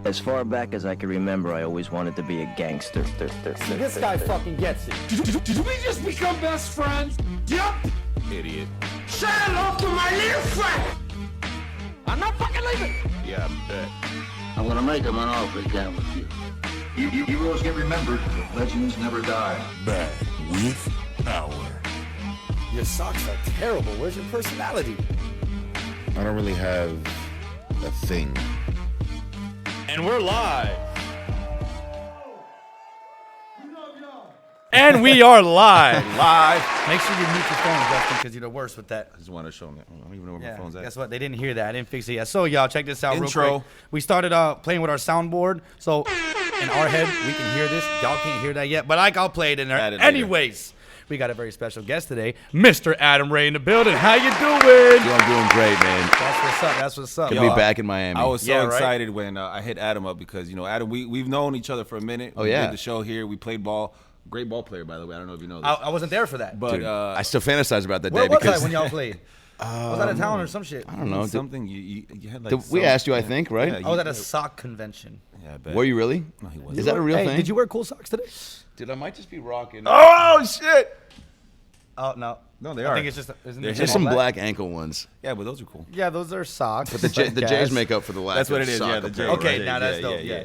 As far back as I can remember, I always wanted to be a gangster. This guy fucking gets it. Did we just become best friends? Yup! Idiot. Say hello to my little friend! I'm not fucking leaving! Yeah, I bet. I'm gonna make him an offer again with you. Heroes get remembered, but legends never die. Bad with power. Your socks are terrible. Where's your personality? I don't really have a thing. And we're live. And we are live. Make sure you mute your phone, Justin, because you're the worst with that. I just want to show them. I don't even know where my phone's at. Guess what? They didn't hear that. I didn't fix it yet. So, y'all, check this out Intro. real quick. We started playing with our soundboard. So, in our head, we can hear this. Y'all can't hear that yet. But I'll play it in there. Add it later. Anyways, we got a very special guest today, Mr. Adam Ray in the building. How you doing? Yo, I'm doing great, man. That's what's up. That's what's up. Good to be back in Miami. I was so Yeah, right? excited when I hit Adam up because, Adam, we've known each other for a minute. Oh, we yeah. did the show here. We played ball. Great ball player, by the way. I don't know if you know this. I wasn't there for that. but Dude, I still fantasize about that Where day was because I when y'all played? Was that a town or some shit? I don't know. something you had like We asked you, I think, right? Yeah, I was at a sock convention. Yeah, I bet. Were you really? No, he wasn't. Is that a real Hey, thing? did you wear cool socks today? Dude, I might just be rocking. Oh shit! Oh, no. No, they I are. think it's just, isn't it There's There's all some black ankle ones. Yeah, but those are cool. Yeah, those are socks. But the Jays make up for the lack That's what of it is. sock Yeah, the apparel, Jays. Okay, right? now that's Yeah, dope. yeah,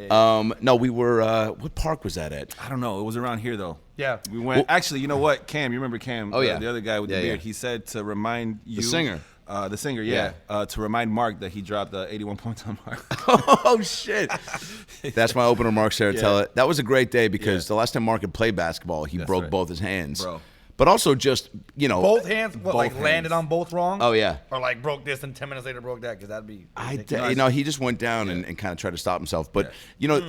Yeah. No, we were. What park was that at? I don't know. It was around here though. Yeah. We went. Actually, you know what? Cam, you remember Cam? Oh, yeah. The other guy with Yeah, the beard. yeah. He said to remind you. singer. The singer, yeah. To remind Mark that he dropped 81 points on Mark. Oh shit! That's my opener, Mark Saratella. That was a great day because the last time Mark had played basketball, he broke right. both his hands. Bro. But also just Both hands, what, Both like hands. landed on both wrong? Oh yeah. Or like broke this and 10 minutes later broke that? Because that'd be. He just went down and kind of tried to stop himself. But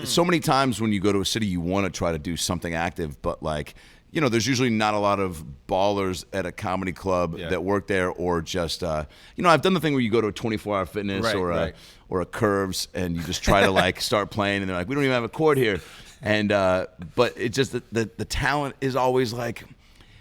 so many times when you go to a city, you want to try to do something active, but like. There's usually not a lot of ballers at a comedy club that work there, or just, I've done the thing where you go to a 24-hour fitness or a Curves, and you just try to like start playing, and they're like, we don't even have a court here, and but it just the talent is always like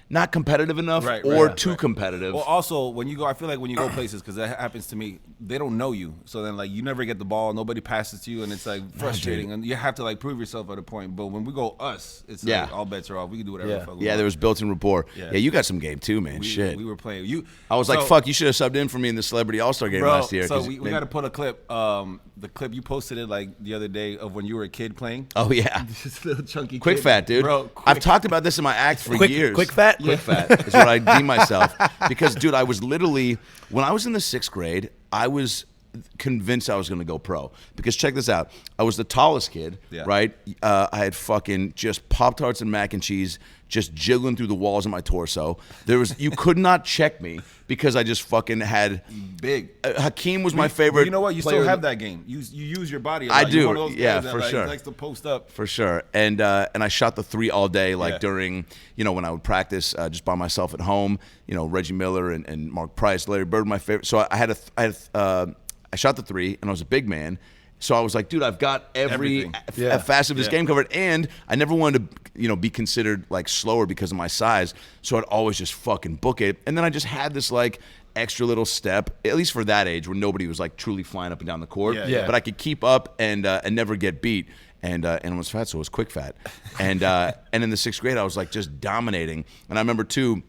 not competitive enough or too competitive. Well, also when you go, I feel like when you go places, because that happens to me, they don't know you, so then like you never get the ball, nobody passes to you, and it's like frustrating, and you have to like prove yourself at a point. But when we go it's like all bets are off. We can do whatever the fuck we want. There was built-in rapport. Yeah, you got some game too, man. Shit. We were playing. You. I was like, fuck, you should have subbed in for me in the Celebrity All-Star game last year. So we got to put a clip. The clip you posted it like the other day of when you were a kid playing. Oh yeah, Just a little chunky quick kid. fat, dude. Bro, I've talked about this in my act for years. Quick fat? Quick fat is what I deem myself. Because, dude, I was literally, when I was in the 6th grade, I was convinced I was going to go pro. Because check this out. I was the tallest kid, right? I had fucking just Pop-Tarts and mac and cheese just jiggling through the walls of my torso. You could not check me because I just fucking had big. Hakeem was my favorite. You know what? You player still have that game. You use your body a lot. I You're do. one of those Yeah, guys that, for like, sure. likes to post up. For sure. And I shot the 3 all day, like during, when I would practice just by myself at home. Reggie Miller and Mark Price, Larry Bird, my favorite. So I shot the 3, and I was a big man. So I was like, dude, I've got every facet of this game covered, and I never wanted to, be considered like slower because of my size. So I'd always just fucking book it, and then I just had this like extra little step, at least for that age, where nobody was like truly flying up and down the court. But I could keep up and never get beat. And I was fat, so it was quick fat. And in the 6th grade, I was like just dominating. And I remember too,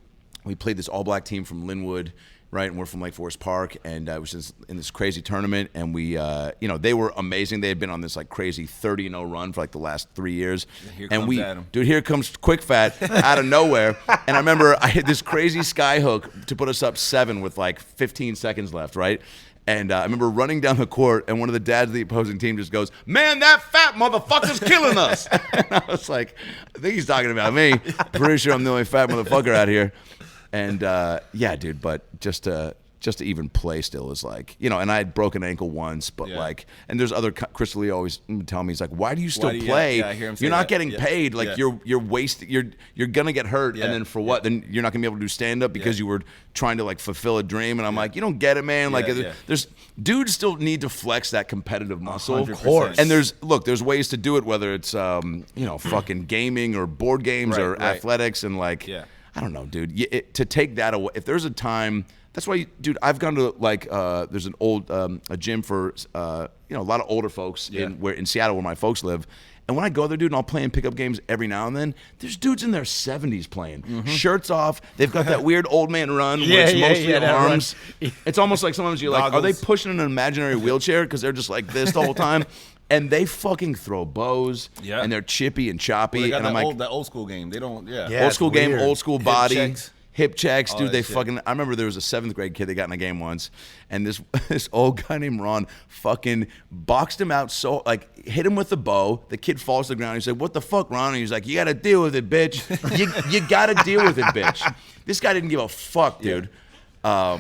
we played this all-black team from Linwood. Right, and we're from Lake Forest Park, and it was just in this crazy tournament, and we, they were amazing. They had been on this like crazy 30-0 run for like the last 3 years, here comes Quick Fat out of nowhere, and I remember I hit this crazy sky hook to put us up 7 with like 15 seconds left, right? And I remember running down the court, and one of the dads of the opposing team just goes, "Man, that fat motherfucker's killing us!" And I was like, I think he's talking about me. Pretty sure I'm the only fat motherfucker out here. And dude, but just to even play still is like, and I had broken ankle once, but like, and there's other, Chris Lee always tell me, he's like, why do you still play? I hear him say you're not that. getting paid. Like you're wasting, you're going to get hurt. And then for what? Then you're not gonna be able to do stand up because you were trying to like fulfill a dream. And I'm like, you don't get it, man. Like there's dudes still need to flex that competitive muscle. 100%. Of course. And there's ways to do it, whether it's, fucking gaming or board games or athletics and like, I don't know, dude. To take that away, if there's a time That's why, dude, I've gone to like there's an old a gym for a lot of older folks in Seattle where my folks live. And when I go there, dude, and I'll play in pickup games every now and then, there's dudes in their 70s playing. Shirts off. They've got that weird old man run where it's mostly arms. It's almost like sometimes you're like, are they pushing an imaginary wheelchair? Because they're just like this the whole time. And they fucking throw bows. Yeah. And they're chippy and choppy. Well, they got and that I'm like, that old school game. They don't, old school game, old school body. Checks. Hip checks, dude. They shit. fucking. I remember there was a 7th grade kid that got in a game once, and this old guy named Ron fucking boxed him out hit him with the bow. The kid falls to the ground. He said, "What the fuck, Ron?" And he's like, "You got to deal with it, bitch. you got to deal with it, bitch." This guy didn't give a fuck, dude. But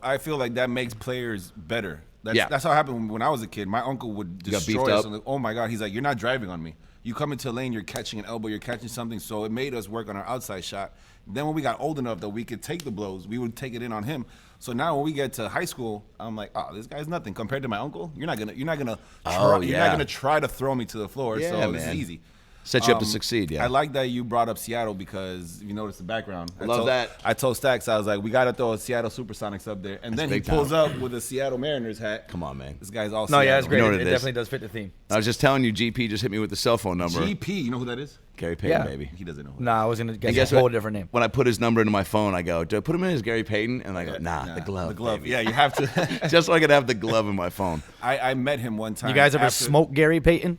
I feel like that makes players better. That's how it happened when I was a kid. My uncle would destroy us. Like, oh my God, he's like, "You're not driving on me. You come into a lane, you're catching an elbow, you're catching something." So it made us work on our outside shot. Then when we got old enough that we could take the blows, we would take it in on him. So now when we get to high school, I'm like, oh, this guy's nothing compared to my uncle. You're not gonna try to throw me to the floor. Yeah, so man. it's easy. Set you up to succeed. Yeah. I like that you brought up Seattle because if you notice the background. I told Stacks, I was like, we got to throw a Seattle Supersonics up there. And then he pulls up with a Seattle Mariners hat. Come on, man. This guy's all No, Seattle. yeah, it's great. You know It what it is. definitely does fit the theme. I was just telling you, GP just hit me with the cell phone number. GP, you know who that is? Gary Payton, Yeah. baby. He doesn't know who Nah, I was going to And guess a whole different name. When I put his number into my phone, I go, do I put him in as Gary Payton? And I go, nah, the glove. The glove. baby. Yeah, you have to. Just so I could have the glove in my phone. I met him one time. You guys ever smoke Gary Payton?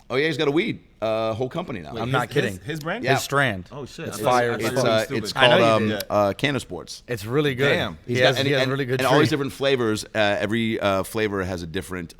Oh, yeah, he's got a weed whole company now. I'm not kidding. His brand? His strand. Oh, shit. It's I fire. thought it was It's stupid. I know called you did. Canna Sports. It's really good. Damn. He has really good and all these tree. different flavors. Every flavor has a different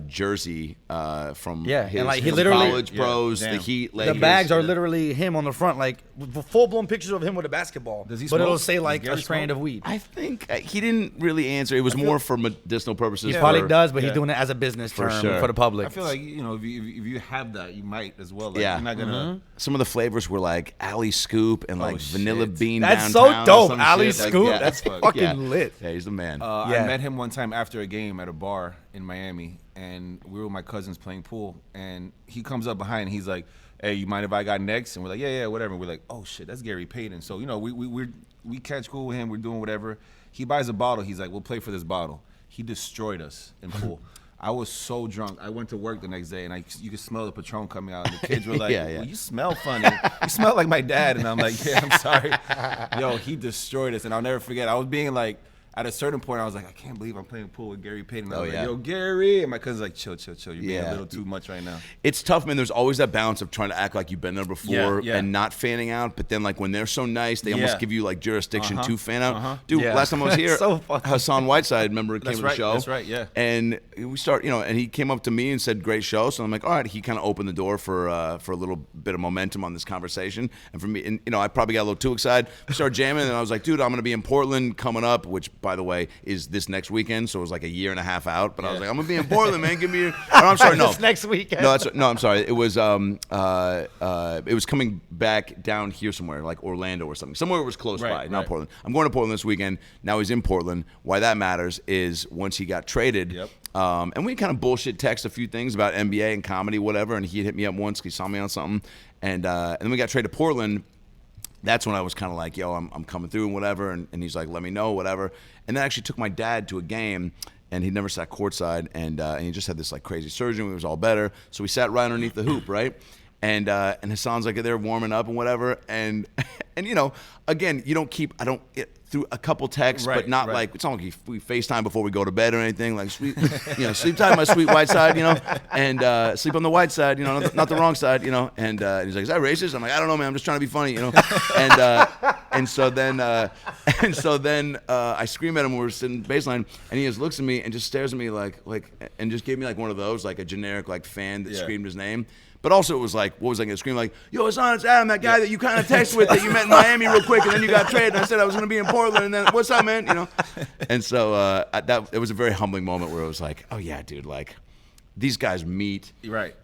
jersey from and like he his literally college pros, the damn. Heat, The Lakers. bags are literally him on the front, like full blown pictures of him with a basketball. Does he but it'll smoke? say like Does a Gary strand smoke? of weed. I think he didn't really answer. It was more for medicinal purposes. He probably does, but he's yeah. doing it as a business For term sure. for the public. I feel like, if you have that, you might as well. Like, Yeah. You're not going to. Some of the flavors were like Alley Scoop and like vanilla shit. bean. That's downtown so or dope. some Ali shit. Like, Scoop. yeah. That's fuck. fucking lit. Yeah, he's the man. I Yeah. met him one time after a game at a bar in Miami, and we were with my cousins playing pool, and he comes up behind and he's like, "Hey, you mind if I got next?" And we're like, yeah, whatever. And we're like, "Oh shit, that's Gary Payton." So we catch cool with him. We're doing whatever. He buys a bottle. He's like, "We'll play for this bottle." He destroyed us in pool. I was so drunk. I went to work the next day, and you could smell the Patron coming out. And the kids were like, Yeah. Well, you smell funny. You smell like my dad. And I'm like, yeah, I'm sorry. Yo, he destroyed us. And I'll never forget. I was being like, at a certain point, I was like, I can't believe I'm playing pool with Gary Payton. And I was like, yo, Gary. And my cousin's like, chill. You're being a little too much right now. It's tough, man. There's always that balance of trying to act like you've been there before Yeah. and not fanning out. But then, like, when they're so nice, they almost give you, like, jurisdiction to fan out. Dude, Yeah. last time I was here, So funny. Hassan Whiteside, remember, came to the show. That's right, yeah. And we start, and he came up to me and said, great show. So I'm like, all right. He kind of opened the door for a little bit of momentum on this conversation. And for me, and, I probably got a little too excited. We started jamming, and I was like, dude, I'm going to be in Portland coming up, which, by the way, is this next weekend. So it was like a year and a half out. But I was like, I'm going to be in Portland, man. Give me your... Oh, I'm sorry, no. This next weekend. No, I'm sorry. It was coming back down here somewhere, like Orlando or something. Somewhere it was close by, not Portland. I'm going to Portland this weekend. Now he's in Portland. Why that matters is once he got traded, and we kind of bullshit text a few things about NBA and comedy, whatever, and he hit me up once. He saw me on something. And then we got traded to Portland. That's when I was kind of like, yo, I'm coming through and whatever. And he's like, let me know, whatever. And then I actually took my dad to a game, and he'd never sat courtside, and he just had this like crazy surgery. It was all better. So we sat right underneath the hoop, right? And Hassan's like there warming up and whatever. And again, you don't keep, through a couple texts, but not like, it's not like we FaceTime before we go to bed or anything. Like, sleep tight, my sweet white side, and sleep on the white side, not the wrong side, And he's like, is that racist? I'm like, I don't know, man. I'm just trying to be funny, And so then I scream at him when we're sitting baseline, and he just looks at me and just stares at me like, and just gave me like one of those, like a generic like fan that screamed his name. But also it was like, what was I going to scream? Like, yo, Hassan, it's Adam, that guy that you kind of texted with that you met in Miami real quick, and then you got traded. And I said I was going to be in Portland, and then, what's up, man? And so it was a very humbling moment where it was like, oh, yeah, dude, like, these guys meet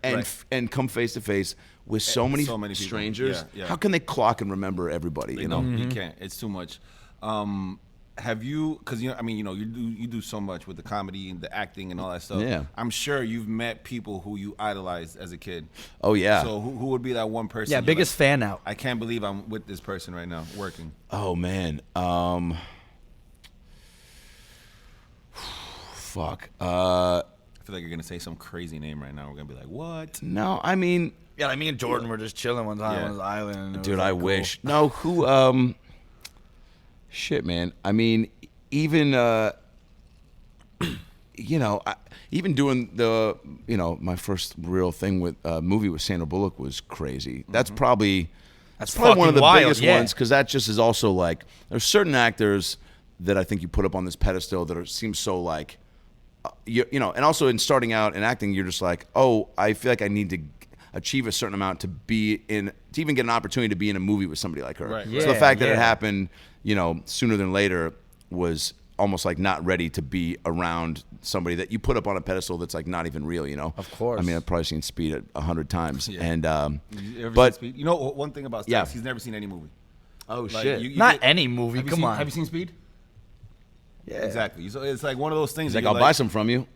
and come face to face with so many strangers. Yeah. How can they clock and remember everybody? You can't. It's too much. Have you? Because I mean, you do so much with the comedy and the acting and all that stuff. Yeah. I'm sure you've met people who you idolized as a kid. Oh yeah. So who would be that one person? Yeah, you're biggest like, fan out. I can't believe I'm with this person right now, working. Oh man. Fuck. I feel like you're gonna say some crazy name right now. We're gonna be like, what? No, I mean, Yeah, like me and Jordan were just chilling one time Yeah. on his island. and it dude, was, I like, cool. wish. No, who? Shit, man. I mean, even even doing the my first real thing with movie with Sandra Bullock was crazy. That's probably one of fucking the wild, biggest yeah. ones because that just is also like there's certain actors that I think you put up on this pedestal that seem so like. And also in starting out in acting, you're just like, oh, I feel like I need to achieve a certain amount to even get an opportunity to be in a movie with somebody like her. Right. So the Yeah, fact that it yeah. happened, sooner than later was almost like not ready to be around somebody that you put up on a pedestal that's like not even real, Of course. I mean, I've probably seen Speed 100 times. Yeah. And, You ever but, seen Speed? One thing about Stats, Yeah. he's never seen any movie. oh Like, shit. you Not get- any movie. Have you Come seen- on. Have you seen Speed? Yeah. Exactly. So it's like one of those things. He's like, that I'll you're buy some from you.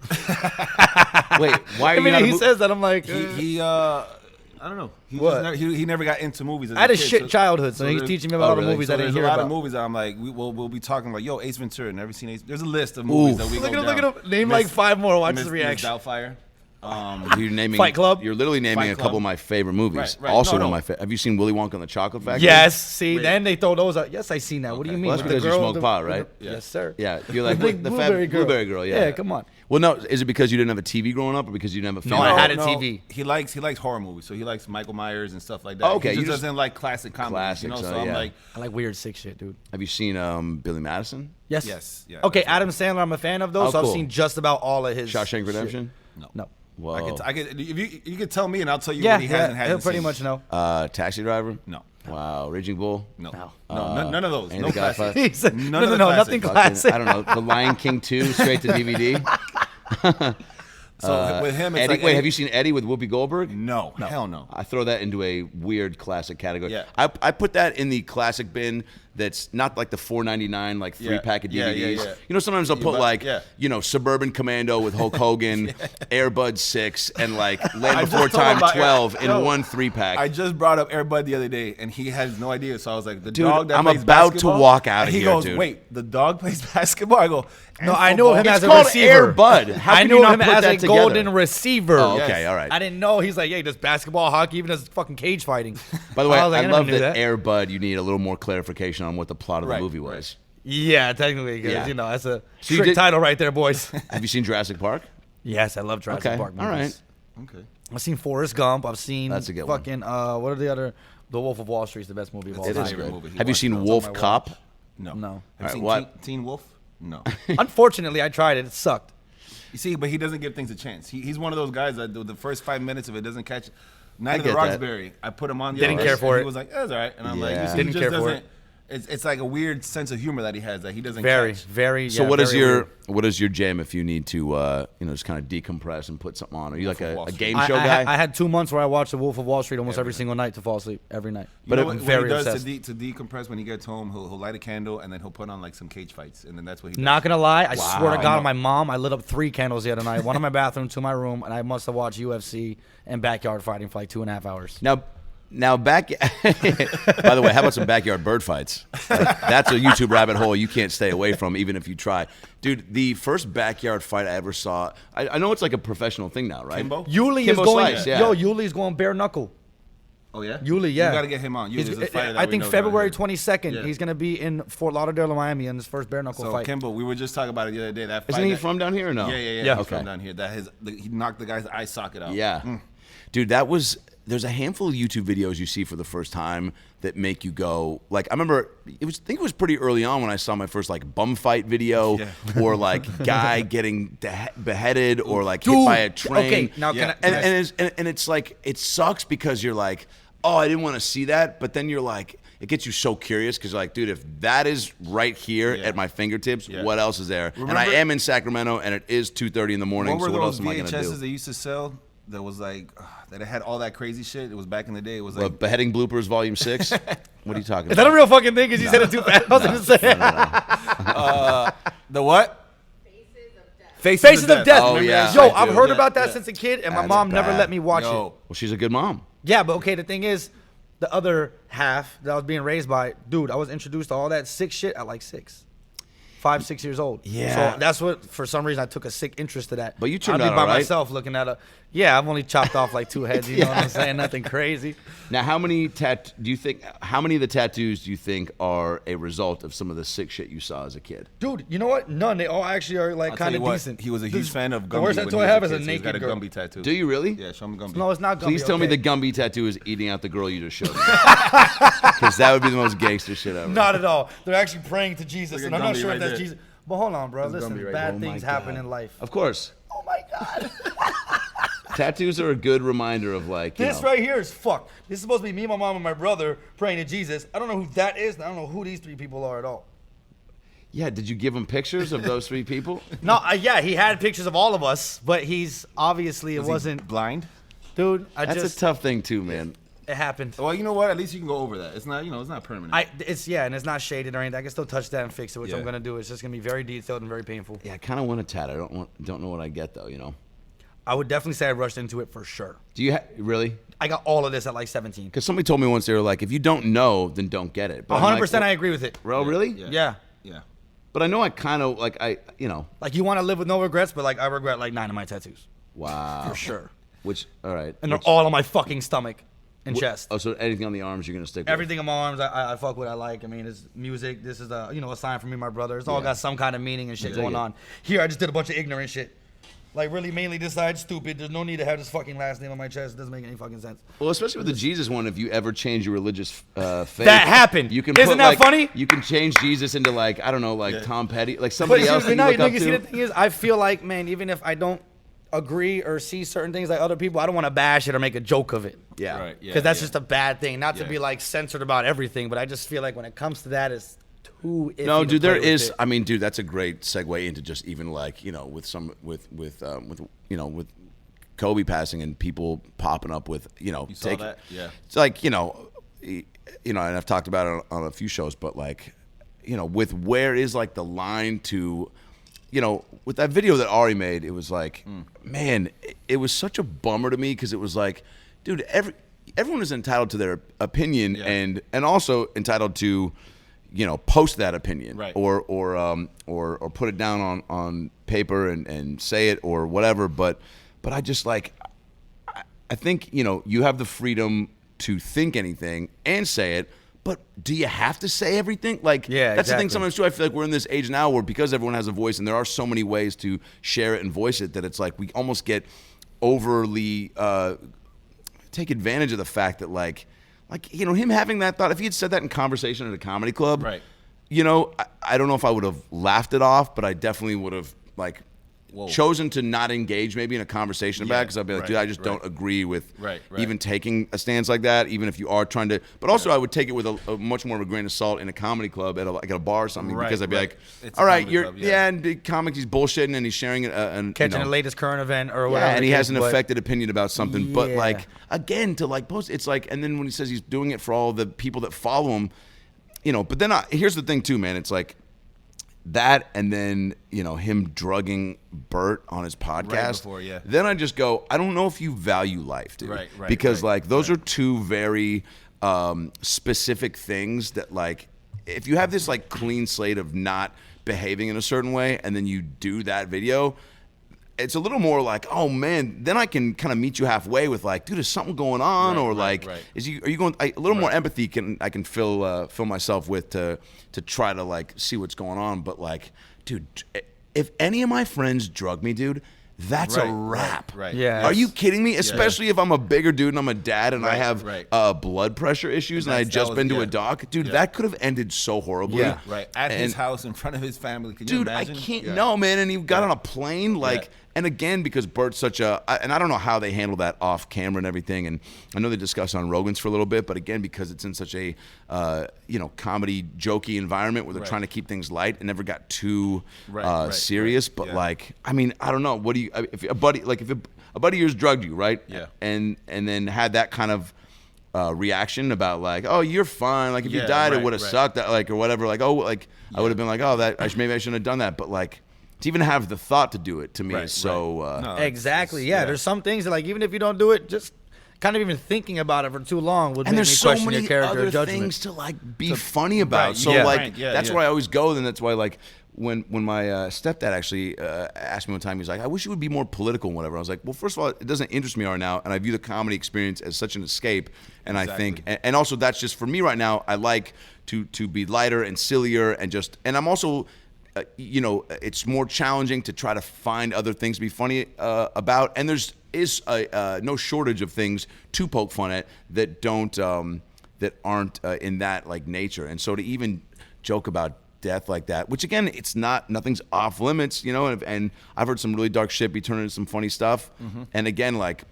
Wait, why are I you mean, not a he mo- says that. I'm like, He I don't know. He What? just never, he never got into movies. As I had a kid, shit childhood, so he's there's- teaching me about all the really? movies So I didn't there's hear a lot about. of movies that I'm like, we'll be talking about. Yo, Ace Ventura. Never seen Ace. There's a list of movies that we Look go at him, down. look at him. Name like 5 more. Watch his Miss reaction. Doubtfire. You're naming Fight Club? You're literally naming Fight a couple Club. of my favorite movies. Right. Also, No, one of no. my favorite. Have you seen Willy Wonka and the Chocolate Factory? Yes. See, Wait. then they throw those out. Yes, I seen that. What do you Okay. mean? Well, that's With the because you girl, smoke the- pot, right? Yeah. Yes, sir. Yeah, you're like Big the blueberry girl. Yeah. Yeah, come on. Well, no, is it because you didn't have a TV growing up, or because you didn't have a No, family? I had a TV. He likes horror movies, so he likes Michael Myers and stuff like that. Oh, okay, He you just just- doesn't like classic comedies. Classics, So I'm yeah. like, I like weird sick shit, dude. Have you seen Billy Madison? Yes. Yes, yeah, Okay, that's it. Adam Sandler. I'm a fan of those. Oh, so cool. I've seen just about all of his. Shawshank Redemption. No. Whoa. I could. If you could tell me, and I'll tell you Yeah, what he has and yeah. hasn't He'll pretty seen. much know. Taxi Driver. No, Wow. Raging Bull. no, No. none of those. and No the Godfather. classics. He said, None no, of no, the no, classics. nothing Fucking, classic. I don't know. The Lion King 2 straight to DVD. So with him, it's Eddie, like wait, have you seen Eddie with Whoopi Goldberg? No, hell no. I throw that into a weird classic category. Yeah. I put that in the classic bin. That's not like the $4.99 like 3-pack of Yeah, DVDs. yeah. You know, sometimes I'll put but- like yeah. Suburban Commando with Hulk Hogan, Air Bud 6, and like Land I Before just told him Time about 12 Air- in Yo, one 3-pack. I just brought up Air Bud the other day, and he has no idea. So I was like, the Dude, dog that I'm plays about to basketball? walk out of And he here, goes, dude. wait, the dog plays basketball? I go, No, and I know him football? as a called receiver. Air Bud. How I can knew you not him put as that a together? golden receiver. Oh, Yes. okay, all right. I didn't know. He's like, yeah, he does basketball, hockey, even does fucking cage fighting. By the way, was like, I never love knew that Air Bud. You need a little more clarification on what the plot of the Right, movie right. was. Yeah, technically, because Yeah. that's a So you trick did- title right there, boys. Have you seen Jurassic Park? Yes, I love Jurassic Okay, Park movies. all right. Okay. I've seen Forrest Gump. I've seen That's a good one. fucking what are the other? The Wolf of Wall Street is the best movie of all It time. is favorite good. movie. He Have you watched seen those on Wolf my Cop? No. No. Have you Alright, seen what? Teen Wolf? No. Unfortunately, I tried it. It sucked. You see, but he doesn't give things a chance. He's one of those guys that the first 5 minutes of it doesn't catch. Night of the get that. Roxbury, I put him on. The Didn't other care list, for and it. He was like, "That's all right," and I'm like, Yeah. you see, Didn't he just care for doesn't. It's like a weird sense of humor that he has that he doesn't Very, catch. very. So yeah, what is very your weird. what is your jam if you need to just kind of decompress and put something on? Are you like Wolf of a Wall Street. game show guy? I had 2 months where I watched The Wolf of Wall Street almost every single night to fall asleep every night. You know But what, I'm what very he does obsessed. to decompress when he gets home, he'll light a candle and then he'll put on like some cage fights, and then that's what he does. Not gonna lie, I swear to Wow. God, my mom, I lit up 3 candles the other night. One in my bathroom, 2 in my room, and I must have watched UFC and backyard fighting for like 2.5 hours. Now back. By the way, how about some backyard bird fights? That's a YouTube rabbit hole you can't stay away from, even if you try. Dude, the first backyard fight I ever saw. I know it's like a professional thing now, right? Kimbo? Yuli is Kimbo going. Slice, yeah. Yo, Yuli's going bare knuckle. Oh yeah, Yuli, yeah. You got to get him on. He's- Yuli's a fighter that I we think know February around here. 22nd, Yeah. he's gonna be in Fort Lauderdale, Miami, in his first bare knuckle So fight. Kimbo, we were just talking about it the other day. That fight Isn't he that- from down here or no? Yeah. Yeah. He's Okay. from down here. He knocked the guy's eye socket out. Yeah. Dude, there's a handful of YouTube videos you see for the first time that make you go, like, I remember, I think it was pretty early on when I saw my first, like, bum fight video, Yeah. or, like, guy getting beheaded, or, like, hit Dude, by a train. okay, now Yeah. can I? And it's like, it sucks because you're like, oh, I didn't want to see that, but then you're like, it gets you so curious because you're like, dude, if that is right here Yeah. at my fingertips, Yeah. what else is there? And I Remember- am in Sacramento, and it is 2:30 in the morning, What were so what else those am I going to VHSs do? they used to sell that was like that it had all that crazy shit? It was back in the day. It was like Beheading Bloopers Volume 6? What are you talking Is that about? a real fucking thing? Because you said it too fast. I was gonna say. The what? Faces of Death. Oh, yeah. Yo, I I've do. heard Yeah, about that yeah. since a kid, and my That's mom never bad. let me watch it. Yo, Well, she's a good mom. Yeah, but okay, the thing is, the other half that I was being raised by, dude, I was introduced to all that sick shit at like 5, 6 years old. Yeah. So that's what, for some reason, I took a sick interest to that. But you turned I'd out be by all right. myself looking at yeah, I've only chopped off like 2 heads, you know what I'm saying? Nothing crazy. Now, how many of the tattoos do you think are a result of some of the sick shit you saw as a kid? Dude, you know what? None. They all actually are like I'll tell kind you of what, decent. he was a huge fan of Gumby. The worst when tattoo he I was have is a kid, so he's got naked a girl. Gumby tattoo. Do you really? Yeah, show me Gumby. No, it's not Gumby. Please tell me okay? the Gumby tattoo is eating out the girl you just showed me. Because that would be the most gangster shit ever. Not at all. They're actually praying to Jesus, Look at and I'm not Gumby sure right if that's there. Jesus. But hold on, bro. That's Listen, Gumby right bad there. things Oh my happen God. in life. Of course. Oh my God. Tattoos are a good reminder of like, you This know. right here is fucked. This is supposed to be me, my mom, and my brother praying to Jesus. I don't know who that is, and I don't know who these 3 people are at all. Yeah, did you give him pictures of those 3 people? No, yeah, he had pictures of all of us, but he's obviously it Was he wasn't. blind. Dude, That's a tough thing too, man. it happened. Well, you know what? At least you can go over that. It's not, it's not permanent. And it's not shaded or anything. I can still touch that and fix it, which I'm Yeah. gonna do. It's just gonna be very detailed and very painful. Yeah, I kind of want a tat. I don't know what I get though. I would definitely say I rushed into it for sure. Do you really? I got all of this at like 17. Because somebody told me once they were like, if you don't know, then don't get it. But I'm 100%, like, I agree with it. Well, really? Yeah. Yeah. But I know I kind of like Like you want to live with no regrets, but like I regret like 9 of my tattoos wow. for sure, Which all right. and they're Which- all on my fucking stomach and chest. Oh, so anything on the arms you're gonna stick with? Everything on my arms, I fuck what I like. I mean, it's music. This is a sign from me and my brother. It's all Yeah. got some kind of meaning and shit dig going it. on. Here, I just did a bunch of ignorant shit. Like really, mainly this side stupid. There's no need to have this fucking last name on my chest. It doesn't make any fucking sense. Well, especially with the Jesus one, if you ever change your religious faith, That happened. You can Isn't put, that like, funny? You can change Jesus into like I don't know, like Tom Petty, like somebody But else that you now, look up you see, the to. thing is, I feel like, man, even if I don't agree or see certain things like other people, I don't want to bash it or make a joke of it. Yeah. Right. Yeah. Because that's yeah. just a bad thing. Not to Yeah. be like censored about everything, but I just feel like when it comes to that, it's too iffy No, to dude, there play with is. it. I mean, dude, that's a great segue into just even like with some with Kobe passing and people popping up with You saw that? Yeah. It's like and I've talked about it on a few shows, but like with where is like the line to with that video that Ari made, it was like, man, it was such a bummer to me because it was like, dude, everyone is entitled to their opinion Yeah. and also entitled to post that opinion Right. or put it down on paper and say it or whatever, but I just like I think you have the freedom to think anything and say it, but do you have to say everything? Like Yeah, that's the thing exactly. sometimes too. I feel like we're in this age now where because everyone has a voice and there are so many ways to share it and voice it that it's like we almost get overly take advantage of the fact that like him having that thought, if he had said that in conversation at a comedy club, Right. I don't know if I would have laughed it off, but I definitely would have like chosen to not engage maybe in a conversation about it because I'd be like, right, dude, I just right. don't agree with Right. even taking a stance like that, even if you are trying to. But also, I would take it with a much more of a grain of salt in a comedy club at a bar or something Right, because I'd be right. like, It's a all right, comedy you're club, yeah. and the comic he's bullshitting and he's sharing it and Catching the latest current event or whatever. yeah, and he the has case, an but- affected opinion about something. But Yeah. like again, to like post, it's like, and then when he says he's doing it for all the people that follow him, But then here's the thing too, man. It's like that, and then him drugging Bert on his podcast. before, yeah. Then I just go, I don't know if you value life, dude. Right, because right, like those are two very specific things that like if you have this like clean slate of not behaving in a certain way, and then you do that video. It's a little more like, oh man, then I can kind of meet you halfway with like, dude, is something going on, Right, or right, like, right. are you going? A little more empathy I can fill myself with to try to like see what's going on. But like, dude, if any of my friends drug me, dude, that's a Right, wrap. right. Yeah. Are you kidding me? Especially if I'm a bigger dude and I'm a dad and I Right, have right. blood pressure issues and I had That just was- been to yeah. a doc, dude, Yeah. that could have ended so horribly. Yeah. Right. At his And- house in front of his family. Can you Dude, I imagine? can't. Yeah. No, man. And he got on a plane, like, Yeah. and again because Bert's such a, and I don't know how they handle that off camera and everything. And I know they discussed on Rogan's for a little bit, but again because it's in such a, comedy jokey environment where they're Right. trying to keep things light, it never got too Right, serious. right, But yeah. like, I mean, I don't know. What do you? If a buddy of yours drugged you, right? Yeah. And then had that kind of reaction about like, oh, you're fine. Like if you Yeah, died, it right, would have right. sucked. Like or whatever. Like I would have been like, oh, maybe I shouldn't have done that. But like to even have the thought to do it to me Right, is so. right. No, Exactly. it's- Yeah. There's some things that like even if you don't do it, just kind of even thinking about it for too long would And make me there's so question many your character other or judgment. things to like be funny about. Right, So yeah, like right, yeah, that's yeah. where I always go. And that's why like when my stepdad actually asked me one time, he's like, I wish you would be more political and whatever. I was like, well, first of all, it doesn't interest me right now, and I view the comedy experience as such an escape. And I think, and also that's just for me right now. I like to be lighter and sillier and just, and I'm also. It's more challenging to try to find other things to be funny about, and there's no shortage of things to poke fun at that that aren't in that like nature. And so to even joke about death like that, which again, nothing's off limits, and I've heard some really dark shit be turned into some funny stuff. And again, like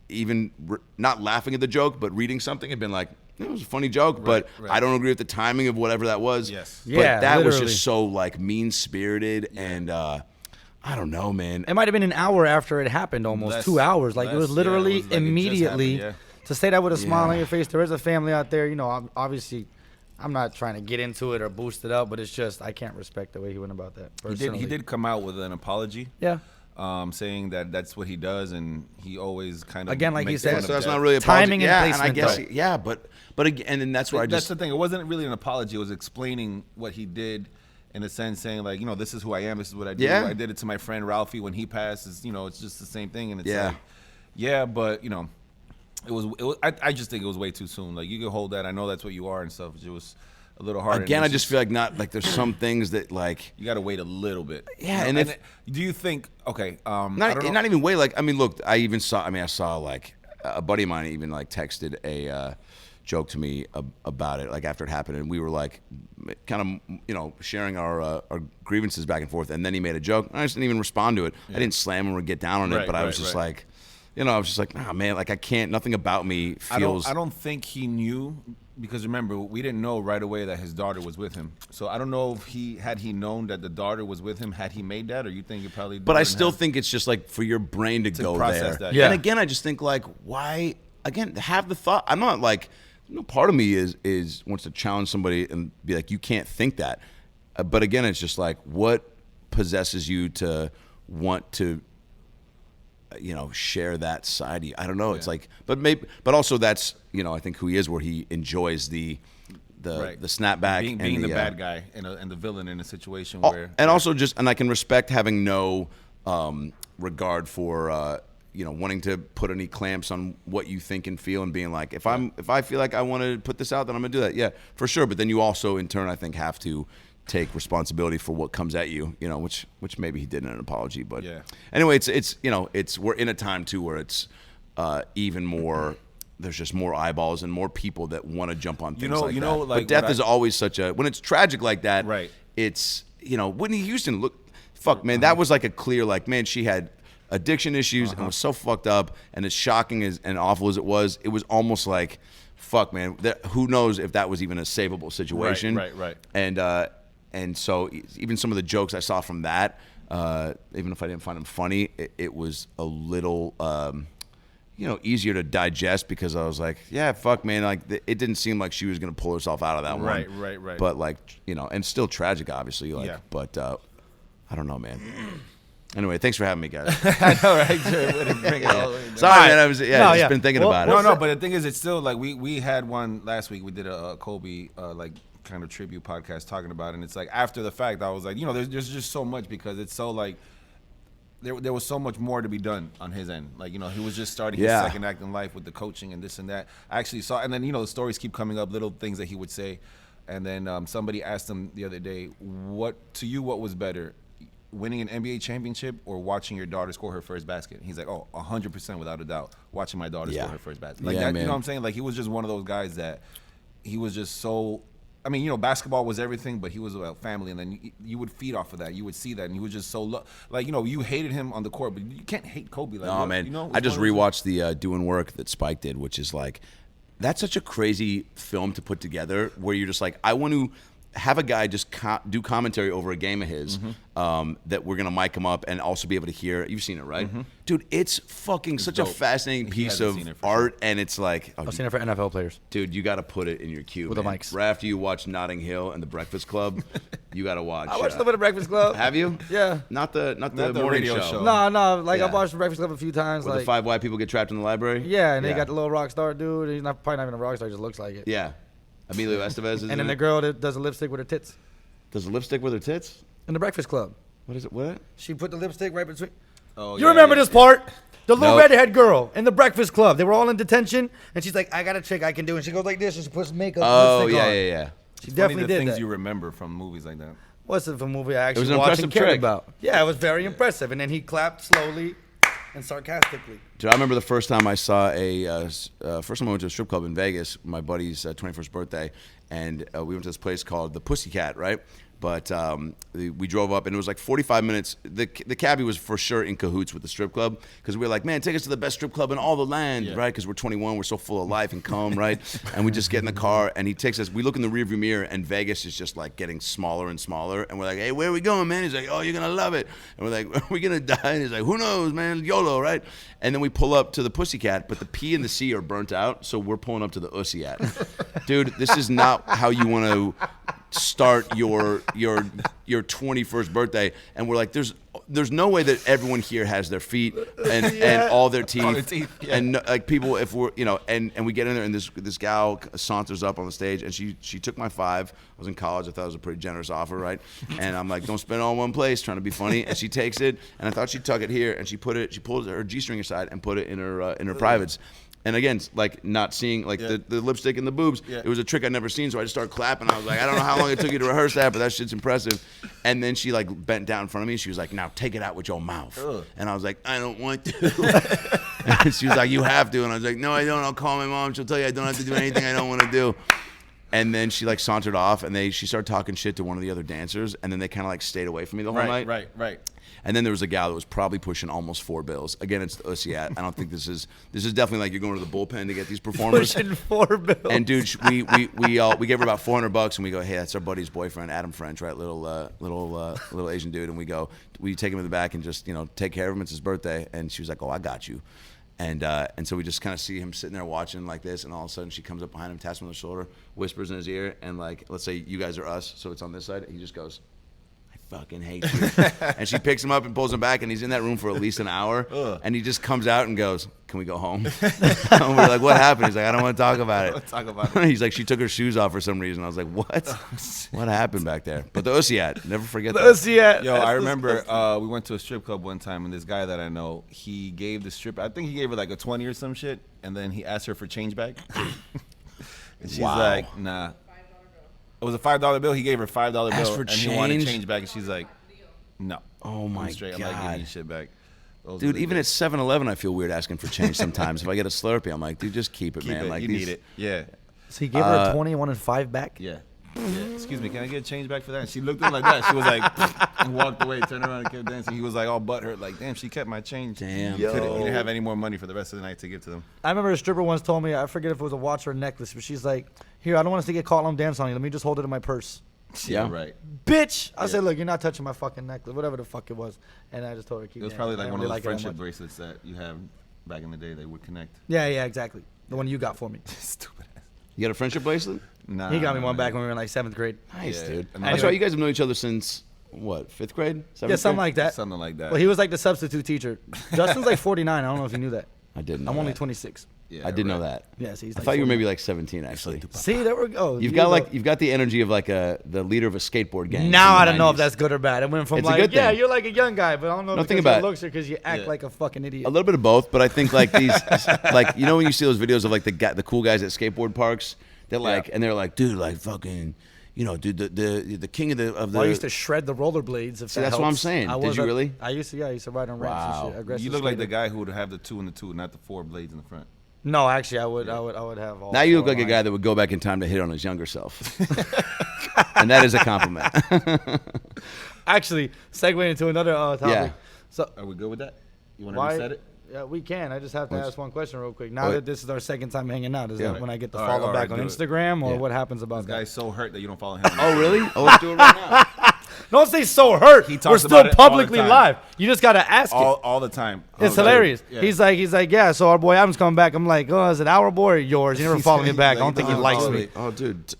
even not laughing at the joke, but reading something and been like, it was a funny joke, but I don't agree with the timing of whatever that was. Yes. But Yeah, that was literally. just so like mean-spirited and I don't know, man. It might have been an hour after it happened, almost Less- 2 hours. Like it was less, yeah, literally it was like it just immediately. happened, To say that with a smile on Yeah. your face, there is a family out there. Obviously, I'm not trying to get into it or boost it up, but it's just I can't respect the way he went about that. Personally. He did come out with an apology. Yeah. Saying that that's what he does, and he always kind of Again, like he makes said, fun So of that's death. not really a Timing and yeah, placement, and I guess though. yeah, but again, and then that's where I That's just the thing. It wasn't really an apology. It was explaining what he did, in a sense, saying like, this is who I am. This is what I do. Yeah. I did it to my friend Ralphie when he passed. It's just the same thing. And it's Yeah. like, yeah, but it was. I just think it was way too soon. Like you can hold that. I know that's what you are and stuff. It was a little hard. again, I just feel like not like there's some things that like you got to wait a little bit. Yeah, You and know? if- do you think? Okay. I don't know. not even way like I mean, look, I saw like a buddy of mine even like texted a joke to me about it like after it happened, and we were like kind of sharing our grievances back and forth, and then he made a joke. I just didn't even respond to it. I didn't slam him or get down on it, Right, but I was right, just right. like, I was just like, nah, man, like I can't. Nothing about me feels. I don't think he knew, because remember, we didn't know right away that his daughter was with him. So I don't know if he known that the daughter was with him, had he made that, or you think it probably. But I wouldn't still have? think it's just like for your brain to go process there. that, yeah. And again, I just think like, why? Again, have the thought. I'm not like, part of me is wants to challenge somebody and be like, you can't think that. But again, it's just like, what possesses you to want to, share that side of you? I don't know. It's like, but also that's, I think who he is, where he enjoys the Right. snapback being and the bad guy and the villain in a situation Oh, where. and also and I can respect having no regard for wanting to put any clamps on what you think and feel, and being like, if I feel like I want to put this out, then I'm gonna do that. Yeah, for sure. But then you also in turn I think have to take responsibility for what comes at you, which maybe he did in an apology. But Yeah. anyway, it's we're in a time too where it's even more. There's just more eyeballs and more people that want to jump on things like that. like but death what is always such a when it's tragic like that. Right. It's Whitney Houston. Fuck man, that was like a clear man. She had addiction issues and was so fucked up. And as shocking and awful as it was almost like, fuck man. Who knows if that was even a savable situation? Right. And so even some of the jokes I saw from that, even if I didn't find them funny, it was a little. Easier to digest because I was like, yeah, fuck, man. Like, it didn't seem like she was going to pull herself out of that one. Right. But, and still tragic, obviously. Yeah. But I don't know, man. Anyway, thanks for having me, guys. I know, right? Bring it all the way down. Sorry, man. I was, No, just been thinking about it. No, but the thing is, it's still like we had one last week. We did a Kobe kind of tribute podcast talking about it, and it's like after the fact, I was like, there's just so much because it's so like there was so much more to be done on his end. Like, he was just starting his second act in life with the coaching and this and that. I actually saw, and then the stories keep coming up, little things that he would say, and then somebody asked him the other day, what was better? Winning an NBA championship or watching your daughter score her first basket? He's like, 100% without a doubt, watching my daughter score her first basket. Like Yeah, that, man. you know what I'm saying? Like he was just one of those guys that he was just so. I mean, basketball was everything, but he was about family, and then you would feed off of that. You would see that, and he was just so you hated him on the court, but you can't hate Kobe. Like, Oh man, it's I just one of those- rewatched the Doing Work that Spike did, which is like, that's such a crazy film to put together. Where you're just like, I want to have a guy just do commentary over a game of his that we're gonna mic him up and also be able to hear. You've seen it, right, dude? It's fucking such a fascinating piece of art, and it's like I've seen it for NFL players. Dude, you got to put it in your queue with man. the mics. Right after you watch Notting Hill and The Breakfast Club, you got to watch. I watched a little bit of Breakfast Club. Have you? Yeah. Not the morning radio show. No. Like Yeah. I've watched the Breakfast Club a few times. Where like the 5 white people get trapped in the library. yeah, and they got the little rock star dude. He's probably not even a rock star. He just looks like it. Yeah. Emilio Estevez is And in then it? the girl that does the lipstick with her tits Does the lipstick with her tits? in the Breakfast Club. What is it? What? She put the lipstick right between. Oh, You remember this part? The little Nope. redhead girl in the Breakfast Club. They were all in detention, and she's like, "I got a trick I can do," and she goes like this, and she puts makeup. Oh, lipstick yeah, on. yeah. She Funny definitely the did things that. you remember from movies like that. What's it for movie I was actually an watched impressive and cared trick. about? Yeah, it was very impressive. And then he clapped slowly and sarcastically. Dude, I remember the first time I saw first time I went to a strip club in Vegas, my buddy's 21st birthday, and we went to this place called the Pussycat, right? But we drove up, and it was like 45 minutes. The cabbie was for sure in cahoots with the strip club because we were like, man, take us to the best strip club in all the land, right? Because we're 21, we're so full of life and cum, right? And we just get in the car, and he takes us. We look in the rearview mirror, and Vegas is just like getting smaller and smaller. And we're like, hey, where are we going, man? He's like, oh, you're going to love it. And we're like, are we going to die? And he's like, who knows, man? YOLO, right? And then we pull up to the Pussycat, but the P and the C are burnt out, so we're pulling up to the Ussiat. Dude, this is not how you want to start your 21st birthday. And we're like, there's no way that everyone here has their feet and all their teeth, and like people, if we're and we get in there, and this gal saunters up on the stage, and she took my $5. I was in college. I thought it was a pretty generous offer, right? And I'm like, don't spend it all in one place, trying to be funny. And she takes it, and I thought she'd tuck it here, and she pulled her G-string aside and put it in her privates. And again, like not seeing like the lipstick and the boobs, it was a trick I'd never seen. So I just started clapping. I was like, I don't know how long it took you to rehearse that, but that shit's impressive. And then she like bent down in front of me. And she was like, now take it out with your mouth. And I was like, I don't want to. And she was like, you have to. And I was like, no, I don't. I'll call my mom. She'll tell you I don't have to do anything I don't want to do. And then she like sauntered off, and she started talking shit to one of the other dancers, and then they kind of like stayed away from me the whole night. Right. And then there was a gal that was probably pushing almost $4 bills. Again, it's the Ussiat. I don't think this is definitely like you're going to the bullpen to get these performers. Pushing $4 bills. And dude, we gave her about $400, and we go, hey, that's our buddy's boyfriend, Adam French, right? Little Asian dude, and we take him in the back and just take care of him. It's his birthday, and she was like, oh, I got you. And so we just kind of see him sitting there watching like this, and all of a sudden she comes up behind him, taps him on the shoulder, whispers in his ear, and like, let's say you guys are us, so it's on this side. He just goes, I fucking hate you. And she picks him up and pulls him back, and he's in that room for at least an hour. And he just comes out and goes, can we go home? And we're like, what happened? He's like, I don't want to talk about it. He's like, she took her shoes off for some reason. I was like, what? What happened back there? But the Ussiat, never forget that. Ussiat. Yo, I remember we went to a strip club one time, and this guy that I know, he gave the stripper, I think he gave her like a 20 or some shit, and then he asked her for change back. And she's like, nah. It was a $5 bill. He gave her a $5 bill, Asked for and he wanted change? change back, and she's like, no. Oh my I'm straight. I'm God. not giving you shit back. Dude, even at 7-Eleven, I feel weird asking for change sometimes. If I get a Slurpee, I'm like, dude, just keep it, man. Like, you need it. Yeah. So he gave her a 20 and wanted 5 back? Yeah. Excuse me, can I get change back for that? And she looked at him like that. She was like, and walked away, turned around and kept dancing. He was like all butthurt, like, damn, she kept my change. Damn. He didn't have any more money for the rest of the night to give to them. I remember a stripper once told me, I forget if it was a watch or a necklace, but she's like, here, I don't want us to get caught while I'm dancing on you. Let me just hold it in my purse. Yeah. Right. Bitch! I said, look, you're not touching my fucking necklace, whatever the fuck it was. And I just told her to keep It was dancing. probably I like didn't one of really those like it that friendship much. bracelets that you have back in the day that would connect. Yeah, exactly. The one you got for me. Stupid ass. You got a friendship bracelet? Nah. He got me one back when we were in like 7th grade. Nice, Yeah. dude. And That's anyway- right. You guys have known each other since, what, 5th grade? 7th Yeah, something grade? like that. Something like that. Well, he was like the substitute teacher. Justin's like 49. I don't know if you knew that. I didn't know I'm only that. 26. Yeah, I did know right. that. Yeah, so he's I like thought you were 49. maybe like 17, actually. See, there we go. You've got the energy of like the leader of a skateboard gang. Now from I the don't know if 90s. that's good or bad. It went from It's a like, good yeah, thing. you're like a young guy, but I don't know No, if think it's your about it. looks or because you act like a fucking idiot. A little bit of both, but I think like these, like you know when you see those videos of like the cool guys at skateboard parks, they're like, and they're like, dude, like fucking, dude, the king of the. Well, I used to shred the rollerblades. If See, that that's what I'm helps. saying. I Did was you a- really? I used to. Yeah, I used to ride on ramps Wow. and shit. Aggressive You look like the skater. guy who would have the 2 and the 2, not the 4 blades in the front. No, actually, I would have all. Now you look four like a lines. guy that would go back in time to hit on his younger self, and that is a compliment. Actually, segue into another topic. Yeah. So Are we good with that? You want to why? reset it? Yeah, we can. I just have to ask one question real quick. Now What? that this is our second time hanging out, is Yeah. that when I get to All right, follow all back right, on do it. Instagram, or Yeah. what happens about This that? guy's so hurt that you don't follow him. Oh, really? Oh, let's do it right now. Don't say so hurt. He We're talks still about it all the publicly time. live. You just gotta ask it. all the time. It's Oh, hilarious. yeah. He's like, yeah. So our boy Adam's coming back. I'm like, oh, is it our boy or yours? He never followed me back. I don't think he likes me. Oh, dude.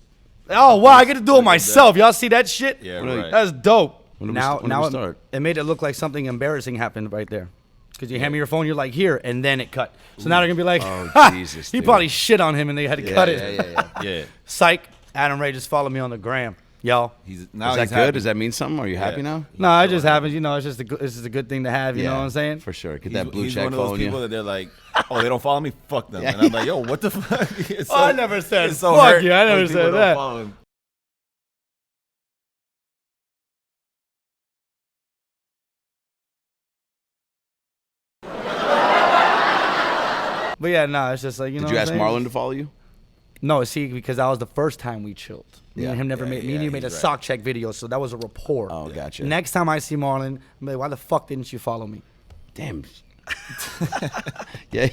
Oh wow, I get to do it myself. Y'all see that shit? Yeah, What are you- right. That's dope. When do we- Now, when do we now start? it made it look like something embarrassing happened right there. Because you hand me your phone, you're like, here, and then it cut. So now they're going to be like, Oh, Jesus, he dude. probably shit on him and they had to cut it. Yeah. Psych. Adam Ray just followed me on the gram. Y'all. He's Is now that he's good? happy. Does that mean something? Are you happy now? No, I just haven't. You know, it's just a good thing to have. You know what I'm saying? For sure. Get He's, that blue he's check one of those following people you. that they're like, oh, they don't follow me? Fuck them. Yeah. And I'm like, yo, what the fuck? It's Oh, I never said it's so fuck hurt you. I when never people said don't that. follow him. But yeah, no, it's just like, you know Did you what ask I'm saying? Marlon to follow you? No, see, because that was the first time we chilled. Me Yeah. and him never Yeah, made. Me yeah, and you made a he's right. sock check video, so that was a rapport. Oh, gotcha. Next time I see Marlon, I'm like, why the fuck didn't you follow me? Damn. Yeah.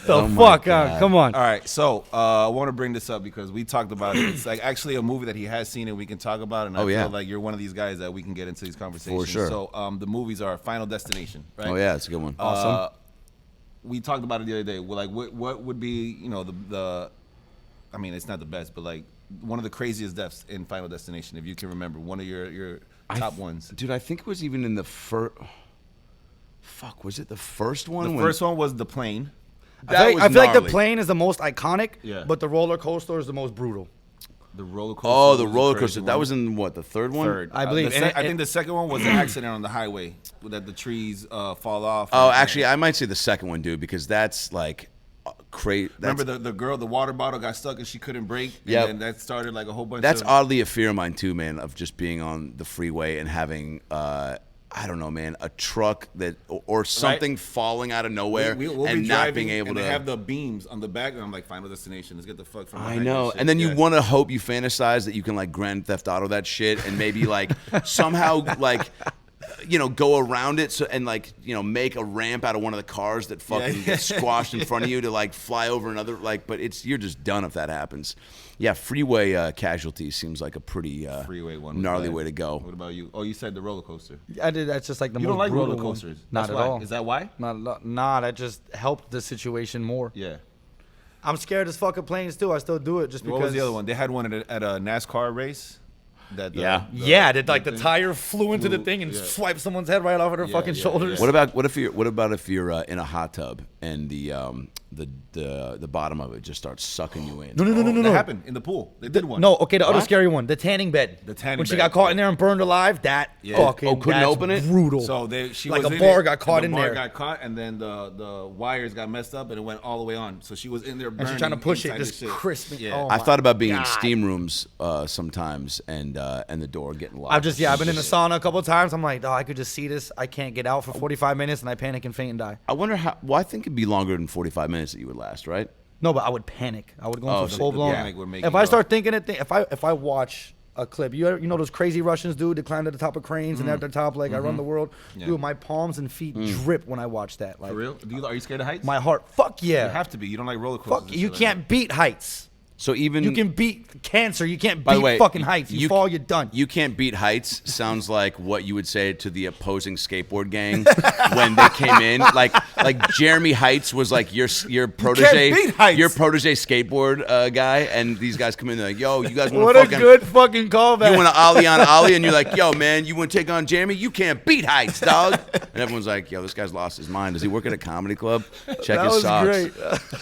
The Oh my fuck, God. come on. All right, so I want to bring this up because we talked about it. It's like actually a movie that he has seen and we can talk about. And I Oh, yeah. feel like you're one of these guys that we can get into these conversations. sure. So the movies are Final Destination, right? Oh, yeah. It's a good one. Awesome. We talked about it the other day. Well, like, what would be, you know, the I mean, it's not the best, but like one of the craziest deaths in Final Destination, if you can remember, one of your top ones. Dude, I think it was even in the first. Fuck, was it the first one? The when- first one was the plane. That I feel like the gnarly. plane is the most iconic, Yeah. but the roller coaster is the most brutal. The roller coaster. Oh, the was a roller crazy coaster. one. That was in what, the third one? Third, I believe. the And I think the second one was an accident on the highway that the trees fall off. Oh, and- actually, I might say the second one, dude, because that's like crazy. remember the girl, the water bottle got stuck and she couldn't brake. Yep. And then that started like a whole bunch. That's of, oddly a fear of mine too, man, of just being on the freeway and having I don't know, man, a truck that or something falling out of nowhere We'll and be not driving being able and to they have the beams on the back, and I'm like, Final Destination. Let's get the fuck from. I behind know. this shit. And then you Yeah. want to hope you fantasize that you can like Grand Theft Auto that shit and maybe like somehow like go around it and like make a ramp out of one of the cars that fucking Yeah. gets squashed in front of you to like fly over another but you're just done if that happens. Yeah, freeway casualty seems like a pretty freeway one was gnarly bad. way to go. What about you? Oh, you said the roller coaster. I did. That's just like the You most don't like brutal roller one. coasters. Not That's at why. all. Is that why? Nah, that just helped the situation more. Yeah. I'm scared as fuck of planes too. I still do it just because. What was the other one? They had one at a NASCAR race. That Yeah, that like the thing tire flew into the thing and yeah. swiped someone's head right off of their fucking yeah, shoulders. What about if you're in a hot tub and the bottom of it just starts sucking you in? No. That happened in the pool. They did one. No, okay, the other What? scary one, the tanning bed. The tanning when she bed, got caught yeah. in there and burned alive, that Yeah. fucking Oh, couldn't that's open it? brutal. So she Like was a in bar it, got caught the in bar there. got caught, and then the wires got messed up, and it went all the way on. So she was in there burning. and she's trying to push it, inside just the shit. crisping. Yeah. Oh I my thought about being in God. steam rooms sometimes and the door getting locked. I've been in the sauna a couple of times. I'm like, oh, I could just see this. I can't get out for 45 minutes, and I panic and faint and die. I wonder how. Well, I think it'd be longer than 45 minutes that you would last, right? No, but I would panic. I would go into so full the blown. panic would make If you I go. start thinking it, if I watch a clip, you know those crazy Russians, dude, that climb to the top of cranes and they're at the top like I run the world. Yeah. Dude, my palms and feet drip when I watch that. Like For real? Are you scared of heights? my heart. Fuck yeah. You have to be. You don't like roller coasters. Fuck and you. shit Can't like beat heights. So even You can beat cancer. You can't By the beat way, fucking heights. You fall, you're done. You can't beat heights sounds like what you would say to the opposing skateboard gang when they came in. Like Jeremy Heights was like your protege, beat heights. your protege skateboard guy, and these guys come in they're like, yo, you guys want What to a fucking good fucking callback. you want to ollie on ollie, and you're like, yo, man, you want to take on Jeremy? You can't beat heights, dog. And everyone's like, yo, this guy's lost his mind. Does he work at a comedy club? Check that his was socks.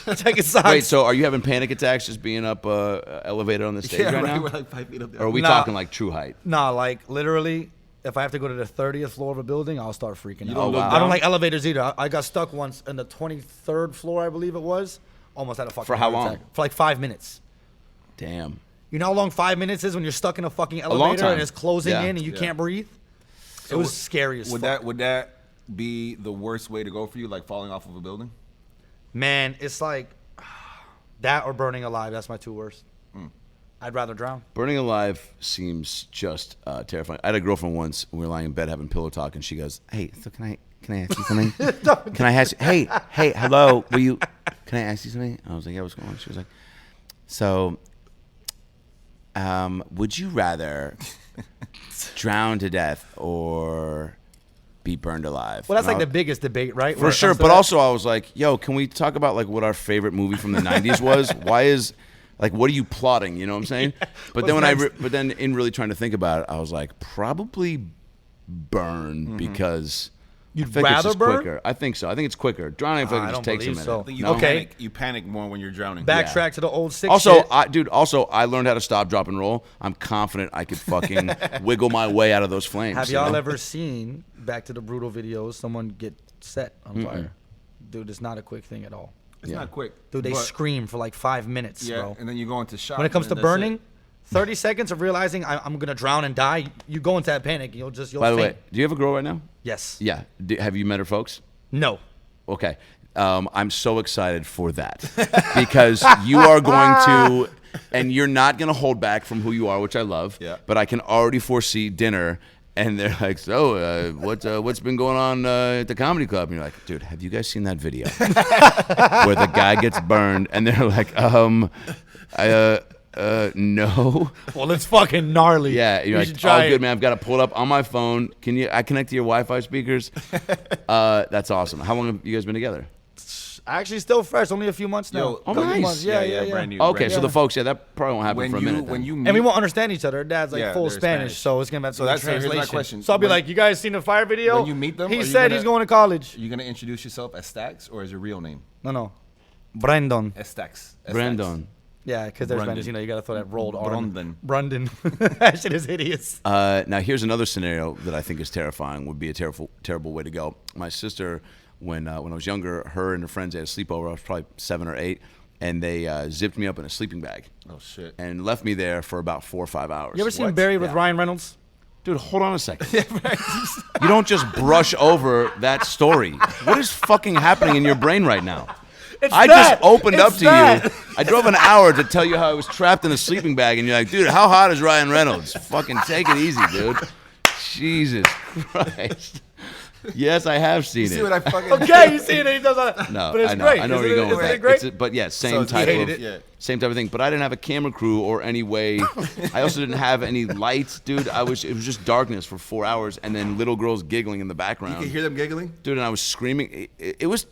great. Check his socks. Wait, so are you having panic attacks just being up elevated on the stage Yeah, right right. now? We're like 5 feet up there. Or are we Nah. talking like true height? Nah, like literally, if I have to go to the 30th floor of a building, I'll start freaking out. don't look I down? don't like elevators either. I got stuck once in the 23rd floor, I believe it was. Almost had a fucking For how heart long? attack. For like 5 minutes. Damn. You know how long 5 minutes is when you're stuck in a fucking long elevator time. and it's closing Yeah. in and you can't breathe? It was scary as Would fuck. would that be the worst way to go for you, like falling off of a building? Man, it's like that or burning alive. That's my two worst. I'd rather drown. Burning alive seems just terrifying. I had a girlfriend once. We were lying in bed having pillow talk, and she goes, "Hey, so can can I ask you something? Can I ask you, hey, hello, can I ask you something? I was like, yeah, what's going on? She was like, so, would you rather drown to death or be burned alive? Well, that's like the biggest debate, right? For sure, but also I was like, yo, can we talk about like what our favorite movie from the 90s was? Why is, like, what are you plotting? You know what I'm saying? But then in really trying to think about it, I was like, probably burn because You'd I think it's rather just burn? quicker. I think so. I think it's quicker. Drowning, I feel like I it just don't takes a believe minute. so. I think you No? Okay. you panic more when you're drowning. Backtrack to the old 6 Also, shit. I learned how to stop, drop, and roll. I'm confident I could fucking wiggle my way out of those flames. Have you y'all know? ever seen Back to the Brutal videos? Someone get set on fire. Dude, it's not a quick thing at all. It's not quick. Dude, they but- scream for like 5 minutes, Yeah, bro. and then you go into shock. When it comes to and that's burning, it. 30 seconds of realizing I'm gonna drown and die, you go into that panic. You'll By the way, faint. do you have a girl right now? Yes. Yeah. Have you met her folks? No. Okay. I'm so excited for that because you are going to, and you're not going to hold back from who you are, which I love. Yeah. But I can already foresee dinner, and they're like, "So, what's been going on at the comedy club?" And you're like, "Dude, have you guys seen that video where the guy gets burned?" And they're like, no. Well, it's fucking gnarly. Yeah, you're We like, should try oh, good, it. man. I've got to pull it up on my phone. I connect to your Wi-Fi speakers? That's awesome. How long have you guys been together? Actually, still fresh. Only a few months now. Yo, Oh, Couple nice. months. yeah, brand new. Okay, brand so new. the folks, that probably won't happen when for a minute. when then. you And we meet- won't understand each other. Her dad's like Yeah, full they're Spanish, Spanish. so it's gonna have to So be that's- here's my translation. question. So I'll be When- like, "You guys seen the fire video?" When you meet them, he are you said gonna- he's going to college. Are you gonna introduce yourself as Stax or as your real name? No, Brandon. As Stax. As Brandon. Yeah, because they're Brundon. Spanish. You know, you gotta throw that rolled R. Brundon. That shit is hideous. Now, here's another scenario that I think is terrifying. Would be a terrible way to go. My sister, when I was younger, her and her friends had a sleepover. I was probably 7 or 8, and they zipped me up in a sleeping bag Oh shit. and left me there for about 4 or 5 hours. You ever seen What? Buried with Yeah. Ryan Reynolds? Dude, hold on a second. You don't just brush over that story. What is fucking happening in your brain right now? I just opened up to you. I drove an hour to tell you how I was trapped in a sleeping bag, and you're like, dude, how hot is Ryan Reynolds? Fucking take it easy, dude. Jesus Christ. Yes, I have seen See it. what I fucking. Okay, you see it. He does all that. No, but it's I know. great. I know where Isn't you're it- going with isn't that. it great? But yeah, same So type you hated of it? Yeah. same type of thing. But I didn't have a camera crew or any way. I also didn't have any lights, dude. It was just darkness for 4 hours, and then little girls giggling in the background. You can hear them giggling. Dude, and I was screaming. It was,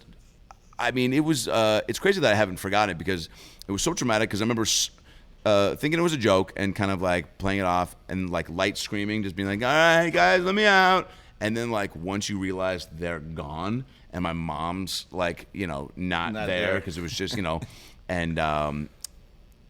I mean, it was. It's crazy that I haven't forgotten it because it was so traumatic. Because I remember thinking it was a joke and kind of like playing it off and like light screaming, just being like, "All right, guys, let me out." And then like once you realize they're gone, and my mom's like, not there there. because it was just,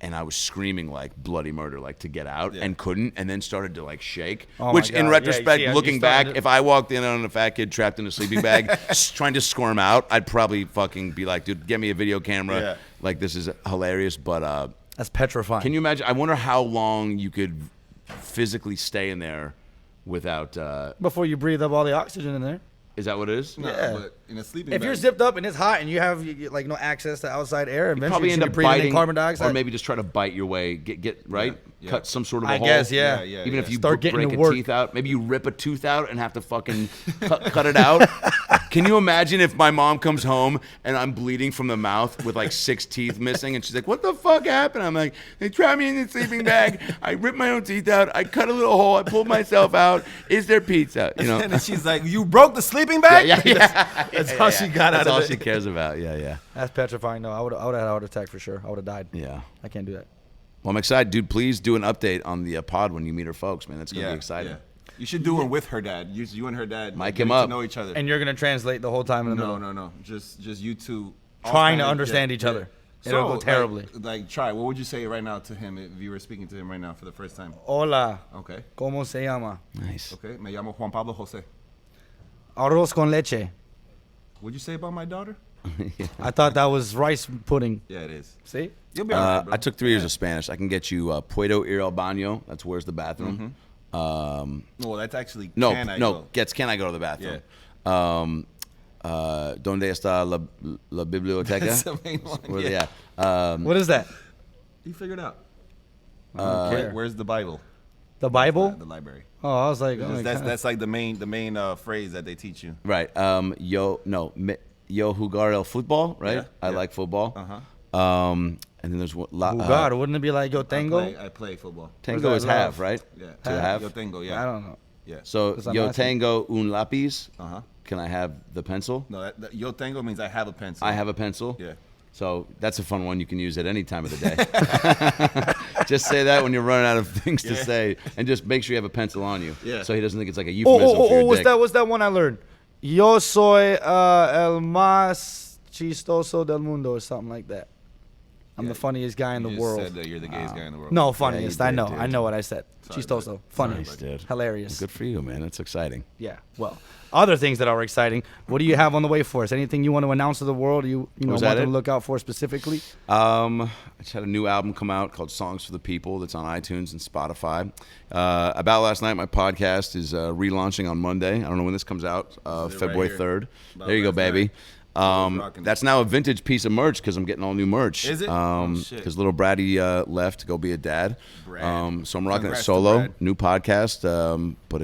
and I was screaming like bloody murder, like to get out, and couldn't, and then started to like shake. Oh Which, my in God. retrospect, Yeah, you see, looking you back, started to- if I walked in on a fat kid trapped in a sleeping bag, trying to squirm out, I'd probably fucking be like, "Dude, get me a video camera. Yeah. Like this is hilarious." But That's petrifying. can you imagine? I wonder how long you could physically stay in there without. Before you breathe up all the oxygen in there. Is that what it is? No, Yeah. but in a sleeping If bag. you're zipped up and it's hot and you have like no access to outside air, eventually Probably you end should up be breathing in biting, carbon dioxide. or maybe just try to bite your way. Get right. Yeah. Cut some sort of a I hole. guess, yeah. Even if you Start getting break to a work. teeth out, maybe you rip a tooth out and have to fucking cut it out. Can you imagine if my mom comes home and I'm bleeding from the mouth with like 6 teeth missing, and she's like, "What the fuck happened?" I'm like, "They trapped me in the sleeping bag. I ripped my own teeth out. I cut a little hole. I pulled myself out. Is there pizza?" You know. and then she's like, "You broke the sleeping bag." That's all she got That's out all of she it. cares about. Yeah. That's petrifying. No, I would have had a heart attack for sure. I would have died. Yeah. I can't do that. Well, I'm excited, dude. Please do an update on the pod when you meet her folks, man. That's gonna be exciting. Yeah. You should do it with her dad. You and her dad. Mic getting him up. to know each other. And you're gonna translate the whole time in the middle, No. Just you two. trying to offhand, understand each other. It'll go terribly. Like, try. What would you say right now to him if you were speaking to him right now for the first time? Hola, Okay. ¿cómo se llama? Nice. Okay. Me llamo Juan Pablo Jose. Arroz con leche. What'd you say about my daughter? I thought that was rice pudding. Yeah, it is. See? You'll be alright, bro. I took 3 years of Spanish. I can get you Puedo ir al baño. That's where's the bathroom. Well, that's actually. No, can I no. go? Can I go to the bathroom? Donde está la biblioteca? That's the main one. Where Yeah. they at? What is that? You figured out. care. Where's the Bible? The Bible? The library. Oh, I was like, That's like the main phrase that they teach you. Right. Yo jugar el football, right? Yeah, I yeah. like football. And then there's God, wouldn't it be like yo tango? I play football. tango is half, right? Yeah. To the half. Yo tengo, yeah. I don't know. Yeah. So 'Cause I'm yo asking. tango un lápiz. Uh-huh. Can I have the pencil? No, yo tengo means I have a pencil. I have a pencil. Yeah. So that's a fun one you can use at any time of the day. Just say that when you're running out of things to say, and just make sure you have a pencil on you. Yeah. So he doesn't think it's like a euphemism for your dick. What's that one I learned? Yo soy el más chistoso del mundo or something like that. I'm the funniest guy in the You just world. said that you're the gayest guy in the world. No, funniest. you I did, know. dude. I know what I said. Sorry, Chistoso. Funny. Nice, dude. Hilarious. Good for you, man. That's exciting. Yeah. Well, other things that are exciting. What do you have on the way for us? Anything you want to announce to the world? You know Was want that them to it? look out for specifically? I just had a new album come out called Songs for the People that's on iTunes and Spotify. About Last Night, my podcast is relaunching on Monday. I don't know when this comes out, February here. 3rd. About There you go, Last baby. Night. Rocking it. That's now a vintage piece of merch because I'm getting all new merch. Is it? Oh, shit. Because little Braddy left to go be a dad. Brad. So I'm rocking it Congrats to solo, Brad. new podcast. But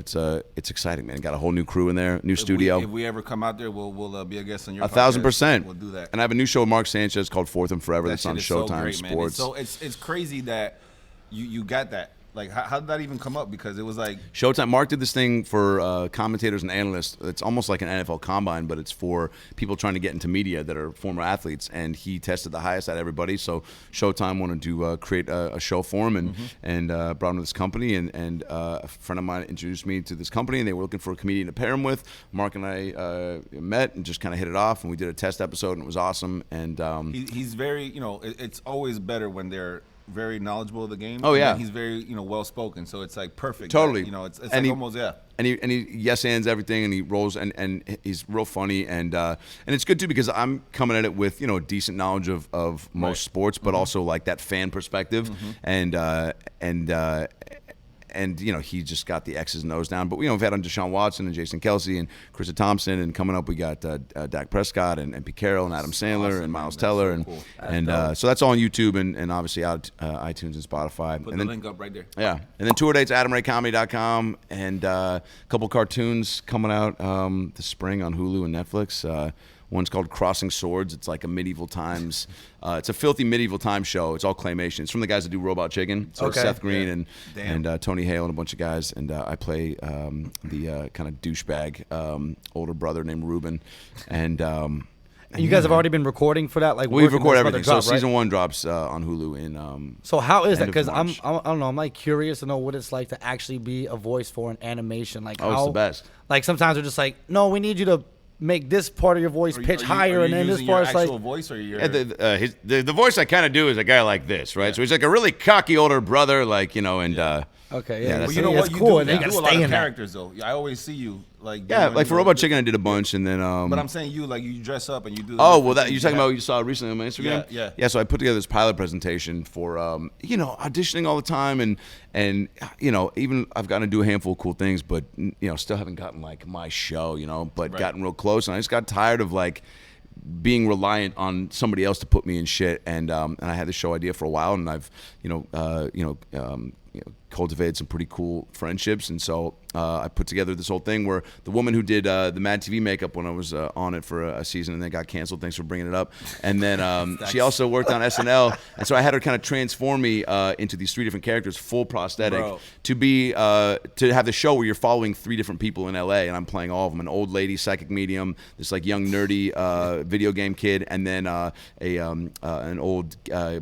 it's exciting, man. Got a whole new crew in there, new studio. If we ever come out there, we'll be a guest on your 1,000%. We'll do that. And I have a new show with Mark Sanchez called Fourth and Forever that's shit on is so Showtime great, man. Sports. So it's crazy that you got that. Like, how did that even come up? Because it was like Showtime. Mark did this thing for commentators and analysts. It's almost like an NFL combine, but it's for people trying to get into media that are former athletes. And he tested the highest out of everybody. So Showtime wanted to create a show for him and brought him to this company. And a friend of mine introduced me to this company, and they were looking for a comedian to pair him with. Mark and I met and just kind of hit it off, and we did a test episode, and it was awesome. And he's very, it's always better when they're very knowledgeable of the game. Oh, yeah. And he's very, well spoken. So it's like perfect. Totally. It's And like he- almost And he yes ands everything, and he rolls, and he's real funny, and it's good too because I'm coming at it with a decent knowledge of most Right. sports, but also like that fan perspective, and he just got the X's and O's down. But we've had on Deshaun Watson and Jason Kelsey and Krista Thompson, and coming up we got Dak Prescott and Pete Carroll and Adam Sandler awesome, and Miles man. Teller, That's so and cool. so that's all on YouTube and obviously out iTunes and Spotify. Put and the then, link up right there. yeah, and then tour dates AdamRayComedy.com, and a couple cartoons coming out this spring on Hulu and Netflix. One's called Crossing Swords. It's like a medieval times. It's a filthy medieval times show. It's all claymation. It's from the guys that do Robot Chicken. So Okay. Seth Green Yeah. and Tony Hale and a bunch of guys. And I play the kind of douchebag older brother named Ruben. And You guys have already been recording for that, like we've working recorded on everything. this other So drop, right? season 1 drops on Hulu in. So how is that? end of Because March. I don't know. I'm like curious to know what it's like to actually be a voice for an animation. Like Oh, how, it's the best. Like sometimes they're just like, no, we need you to make this part of your voice pitch higher, and then this part is like, actual voice or your Yeah, the voice I kind of do is a guy like this, right? So he's like a really cocky older brother, like and okay, yeah, that's- that's, you know that's what you cool. do? And they You gotta do a lot stay of in that. characters though. I always see you like yeah, doing, like for Robot Chicken I did a bunch, and then But I'm saying you like you dress up and you do. oh well, that you're talking about what you saw recently on my Instagram. Yeah. So I put together this pilot presentation for auditioning all the time, and even I've gotten to do a handful of cool things, but still haven't gotten like my show, but Right. gotten real close, and I just got tired of like being reliant on somebody else to put me in shit, and I had this show idea for a while, and I've cultivated some pretty cool friendships, and so I put together this whole thing where the woman who did the Mad TV makeup when I was on it for a season and then got canceled. Thanks for bringing it up. And then she also worked on SNL, and so I had her kind of transform me into these 3 different characters, full prosthetic, Bro. to be to have the show where you're following 3 different people in LA, and I'm playing all of them: an old lady psychic medium, this like young nerdy video game kid, and then an old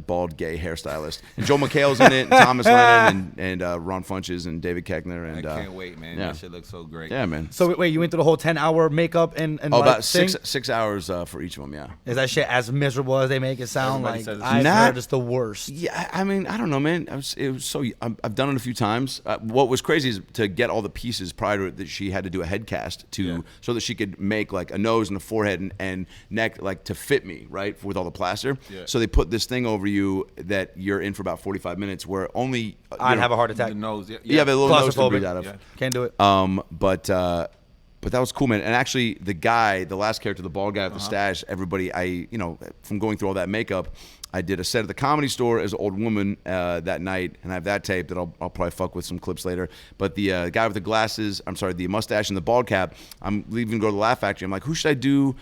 bald gay hairstylist. And Joel McHale's in it, and Thomas Lennon, and Ron Funches, and David Keckner. And I can't wait, man. yeah. That shit looks so great. Yeah, man. So wait, you went through the whole 10-hour makeup and Oh, like, about thing? 6 hours for each of them. Yeah. Is that shit as miserable as they make it sound? Everybody Like says it's I've not- heard it's the worst. Yeah, I mean, I don't know, man. I've done it a few times. What was crazy is to get all the pieces prior to it that she had to do a head cast so that she could make like a nose and a forehead and neck like to fit me, right, with all the plaster. Yeah. So they put this thing over you that you're in for about 45 minutes where only I'd have a heart attack. The nose. You have a little nose to Claustrophobic. breathe out of. Yeah. Can't do it. But But that was cool, man. And actually, the last character, the bald guy with the stash, everybody, from going through all that makeup, I did a set at the Comedy Store as an old woman that night, and I have that tape that I'll probably fuck with some clips later. But the guy with the mustache and the bald cap, I'm leaving to go to the Laugh Factory. I'm like, who should I do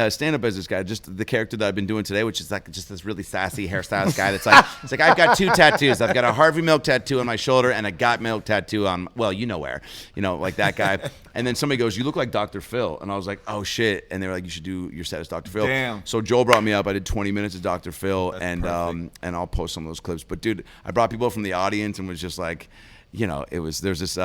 stand up as this guy? Just the character that I've been doing today, which is like just this really sassy hairstylist guy that's like, it's like, I've got 2 tattoos. I've got a Harvey Milk tattoo on my shoulder and a Got Milk tattoo on, well, you know where, like that guy. And then somebody goes, you look like Dr. Phil. And I was like, oh shit. And they were like, you should do your set as Dr. Phil. Damn. So Joel brought me up. I did 20 minutes as Dr. Phil. That's and I'll post some of those clips. But dude, I brought people from the audience and was just like, there's this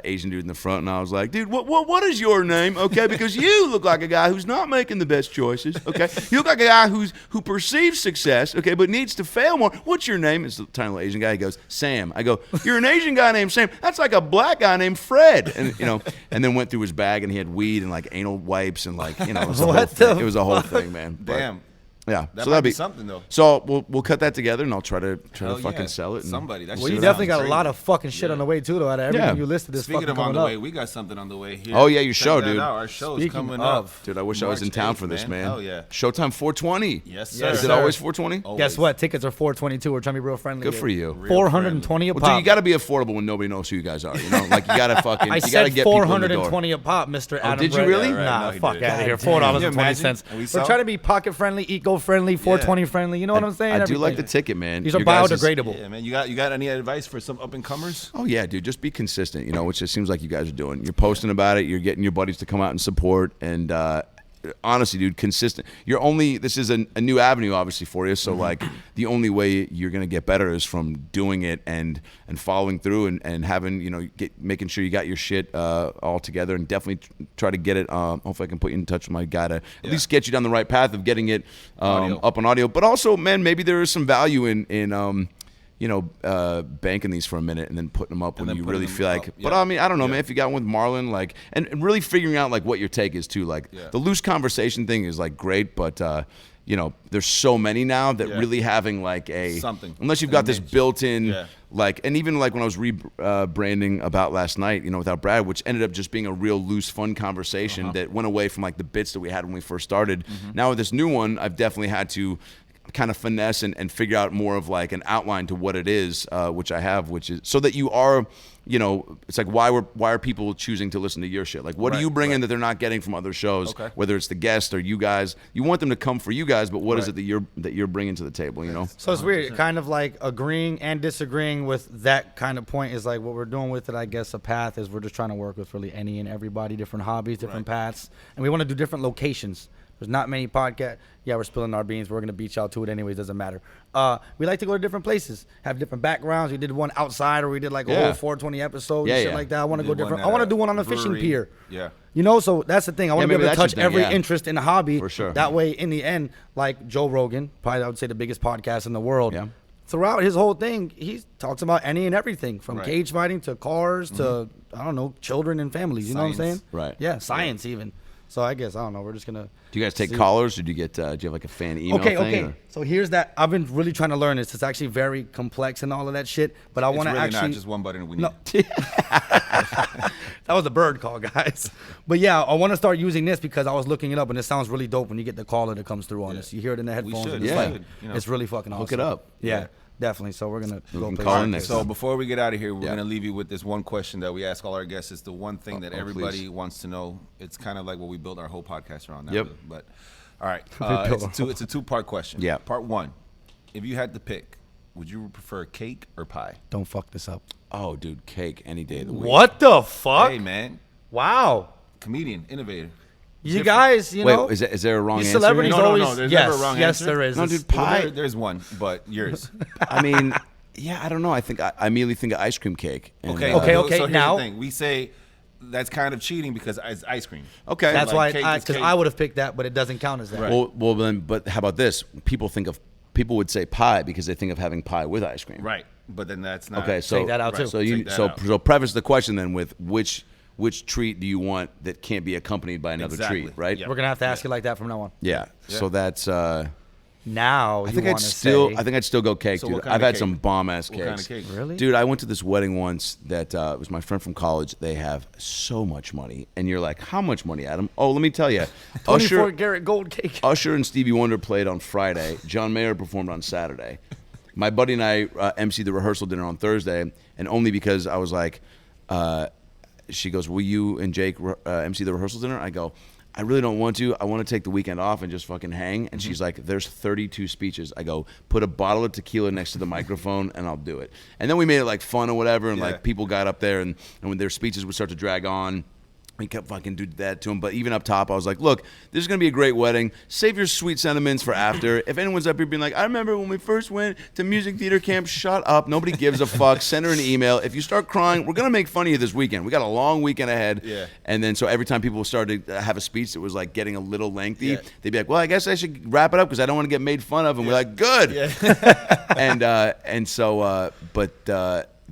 Asian dude in the front, and I was like, dude, what is your name? Okay, because you look like a guy who's not making the best choices. Okay, you look like a guy who perceives success. Okay, but needs to fail more. What's your name? It's a tiny little Asian guy. He goes, Sam. I go, you're an Asian guy named Sam. That's like a black guy named Fred. And and then went through his bag, and he had weed and like anal wipes and like it was a whole thing, man. Damn. Yeah, that so might that'd be something though. So we'll cut that together, and I'll try to fucking sell it. Somebody. Well, you definitely got a lot of fucking shit on the way too, though. Out of everything you listed, this Speaking fucking of on coming the up. way, we got something on the way here. Oh yeah, your show, dude. Our show's coming up, dude. I wish I was in town for this, man. Oh yeah, Showtime 420. Yes, sir. Is it always 420? Guess what? Tickets are $422. We're trying to be real friendly. Good for you. 420 a pop. Well, dude, you got to be affordable when nobody knows who you guys are. Like you got to fucking. I you said gotta get people in the door. 420 a pop, Mr. Adam. Did you really? Nah, No, fuck out of here. Can you $4.20. imagine? We're trying to be pocket friendly, eco friendly, 420 friendly. You know what I'm saying? I do like the ticket, man. These are Your guys' biodegradable. Yeah, man. You got any advice for some up and comers? Oh yeah, dude. Just be consistent. Which it seems like you guys are doing. You're posting about it. You're getting your buddies to come out and support. And honestly, dude, consistent. This is a new avenue, obviously, for you. So like, the only way you're gonna get better is from doing it and following through and having making sure you got your shit all together, and definitely try to get it. Hopefully, I can put you in touch with my guy to at least get you down the right path of getting it up on audio. But also, man, maybe there is some value in banking these for a minute and then putting them up when you really feel like. But I mean, I don't know, man. If you got one with Marlon, like, and really figuring out like what your take is too. Like the loose conversation thing is like great, but there's so many now that really having like something, unless you've got this built-in like, and even like when I was rebranding About Last Night, without Brad, which ended up just being a real loose, fun conversation that went away from like the bits that we had when we first started. Now with this new one, I've definitely had to kind of finesse and figure out more of like an outline to what it is, which I have, which is so that you are, it's like why are people choosing to listen to your shit? Like what do you bring in that they're not getting from other shows? Okay. Whether it's the guest or you guys, you want them to come for you guys, but what is it that you're bringing to the table? So it's weird, kind of like agreeing and disagreeing with that kind of point is like what we're doing with it. I guess a path is we're just trying to work with really any and everybody, different hobbies, different paths, and we want to do different locations. There's not many podcasts. Yeah, we're spilling our beans. We're going to beat y'all to it anyways. Doesn't matter. We like to go to different places, have different backgrounds. We did one outside, or we did like a whole 420 episode and shit like that. I want to go different. I want to do one on a fishing pier. Yeah. So that's the thing. I want to be able to touch every interest in the hobby. For sure. That way, in the end, like Joe Rogan, probably I would say the biggest podcast in the world. Yeah. Throughout his whole thing, he talks about any and everything from cage fighting to cars to, I don't know, children and families. You know what I'm saying? Right. Yeah, science even. So I guess, I don't know, we're just going to... Do you guys take callers, or do you have like a fan email thing? Okay. So here's that. I've been really trying to learn this. It's actually very complex and all of that shit, but I want to It's really not just one button we need. No. That was a bird call, guys. But yeah, I want to start using this because I was looking it up, and it sounds really dope when you get the caller that comes through on this. You hear it in the headphones. We should. And it's like, it's really fucking awesome. Hook it up. Yeah. Definitely. So we're gonna go call in next. So before we get out of here, we're gonna leave you with this one question that we ask all our guests. It's the one thing that everybody wants to know. It's kind of like what we built our whole podcast around. Now, but all right, it's a two-part question. Yeah. Part one: if you had to pick, would you prefer cake or pie? Don't fuck this up. Oh, dude, cake any day of the week. What the fuck? Hey, man. Wow. Comedian, innovator. You guys, know. Wait, is there a wrong answer? Celebrities always. No, there's never a wrong yes, answer. there is. No, dude, pie. Well, there's one, but yours. I mean, I don't know. I think I immediately think of ice cream cake. And, Okay. Okay. So here's Now the thing. We say that's kind of cheating because it's ice cream. Okay. That's Like why, cake is because cake. I would have picked that, but it doesn't count as that. Right. Well, then, but how about this? People would say pie because they think of having pie with ice cream. Right. But then that's not. Okay. So Take that out, too. So preface the question then with which treat do you want that can't be accompanied by another Exactly. treat, right? Yep. We're gonna have to ask you like that from now on. Yeah. So that's now I you think want I'd to still, say. I think I'd still go cake, So dude. what kind I've of had cake? some bomb ass What cakes. kind of cake? Really? Dude, I went to this wedding once that it was my friend from college. They have so much money, and you're like, how much money, Adam? Oh, let me tell you, 24 karat gold cake. Usher and Stevie Wonder played on Friday. John Mayer performed on Saturday. My buddy and I emceed the rehearsal dinner on Thursday, and only because I was like, she goes, will you and Jake MC the rehearsal dinner? I go, I really don't want to. I want to take the weekend off and just fucking hang. And she's like, there's 32 speeches. I go, put a bottle of tequila next to the microphone and I'll do it. And then we made it like fun or whatever. And like people got up there and when their speeches would start to drag on, we kept fucking doing that to him. But even up top, I was like, look, this is going to be a great wedding. Save your sweet sentiments for after. If anyone's up here being like, I remember when we first went to music theater camp, shut up. Nobody gives a fuck. Send her an email. If you start crying, we're going to make fun of you this weekend. We got a long weekend ahead. Yeah. And then so every time people started to have a speech that was like getting a little lengthy, they'd be like, well, I guess I should wrap it up because I don't want to get made fun of. And we're like, good. And so,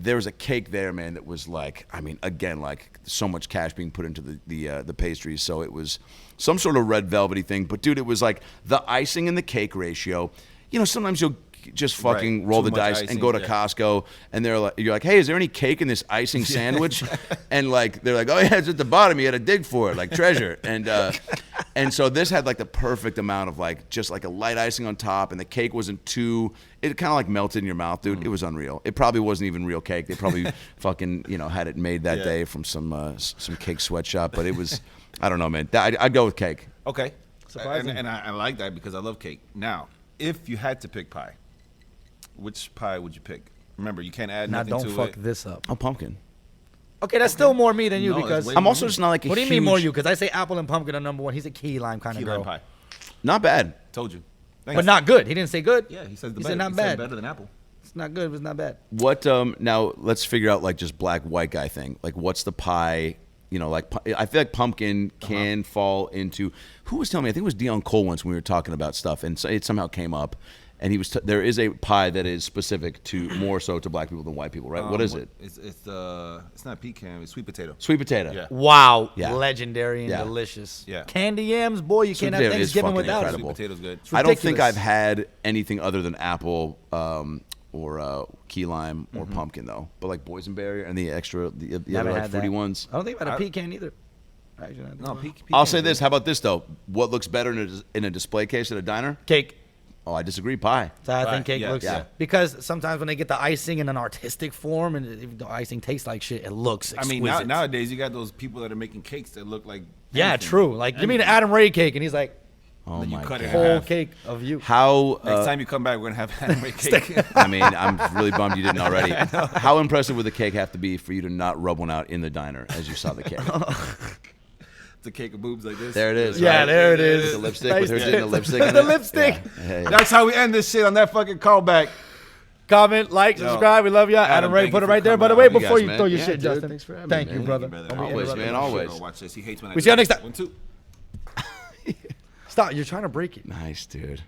there was a cake there, man, that was like, I mean, again, like so much cash being put into the pastries. So it was some sort of red velvety thing. But dude, it was like the icing and the cake ratio. You know, sometimes you'll just fucking roll Too the much dice icing, and go to Costco, and you're like, hey, is there any cake in this icing sandwich? And like they're like, oh yeah, it's at the bottom. You got to dig for it, like treasure. And so this had like the perfect amount of like just like a light icing on top, and the cake wasn't too. It kind of like melted in your mouth, dude. It was unreal. It probably wasn't even real cake. They probably fucking had it made that day from some cake sweatshop. But it was, I don't know, man. I'd go with cake. Okay. Surprising. And I like that because I love cake. Now, if you had to pick pie, which pie would you pick? Remember, you can't add Now nothing don't to fuck it. this up. Oh, pumpkin. Okay, that's still more me than you No, because. that's way I'm more also me. just not like a What do you huge, mean more you? Because I say apple and pumpkin are number one. He's a key lime kind Key of lime girl. pie. Not bad. Told you. But not good. He didn't say good. Yeah, he said He said not he bad. said better than apple. It's not good, but it's not bad. What now? Let's figure out like just black white guy thing. Like, what's the pie? Like I feel like pumpkin can fall into. Who was telling me? I think it was Dion Cole once when we were talking about stuff, and so it somehow came up. And he was. There is a pie that is specific to more so to black people than white people, right? What is it? It's not pecan. It's sweet potato. Sweet potato. Yeah. Wow. Yeah. Legendary and Yeah. delicious. Yeah. Candy yams, boy, you Sweet can't have potato is Thanksgiving fucking without incredible. it. Sweet potato's good. I don't think ridiculous. I've had anything other than apple or key lime or pumpkin though. But like boysenberry and the extra the Never other like had fruity that. ones. I don't think about a pecan either. Actually, I don't No, know. I'll say this. How about this though? What looks better in a display case at a diner? Cake. Oh, I disagree. Pie. So I Right, think cake yeah, looks yeah. because sometimes when they get the icing in an artistic form and the icing tastes like shit, it looks I exquisite. mean, nowadays you got those people that are making cakes that look like. yeah, anything. true. Like give me the Adam Ray cake, and he's like Oh Then you my cut it god. in whole half. cake of you. How? Next time you come back, we're gonna have anime cake. I mean, I'm really bummed you didn't already. How impressive would the cake have to be for you to not rub one out in the diner as you saw the cake? It's a cake of boobs like this. There it is. Yeah, right? there it is. The lipstick with her Nice. getting the lipstick. in The it. lipstick. Yeah. Yeah. That's how we end this shit on that fucking callback. Comment, like, subscribe. We love y'all. Adam Ray, thank put you it for right there. By coming the way, out. You before guys, you man. throw your Yeah, shit, dude. Justin. Thanks for having Thank me, you, man. brother. Brother. Don't be Always, interrupting. man. Always. Oh, watch this. He hates when I We do see you that. next time. 1, 2. Stop. You're trying to break it. Nice, dude.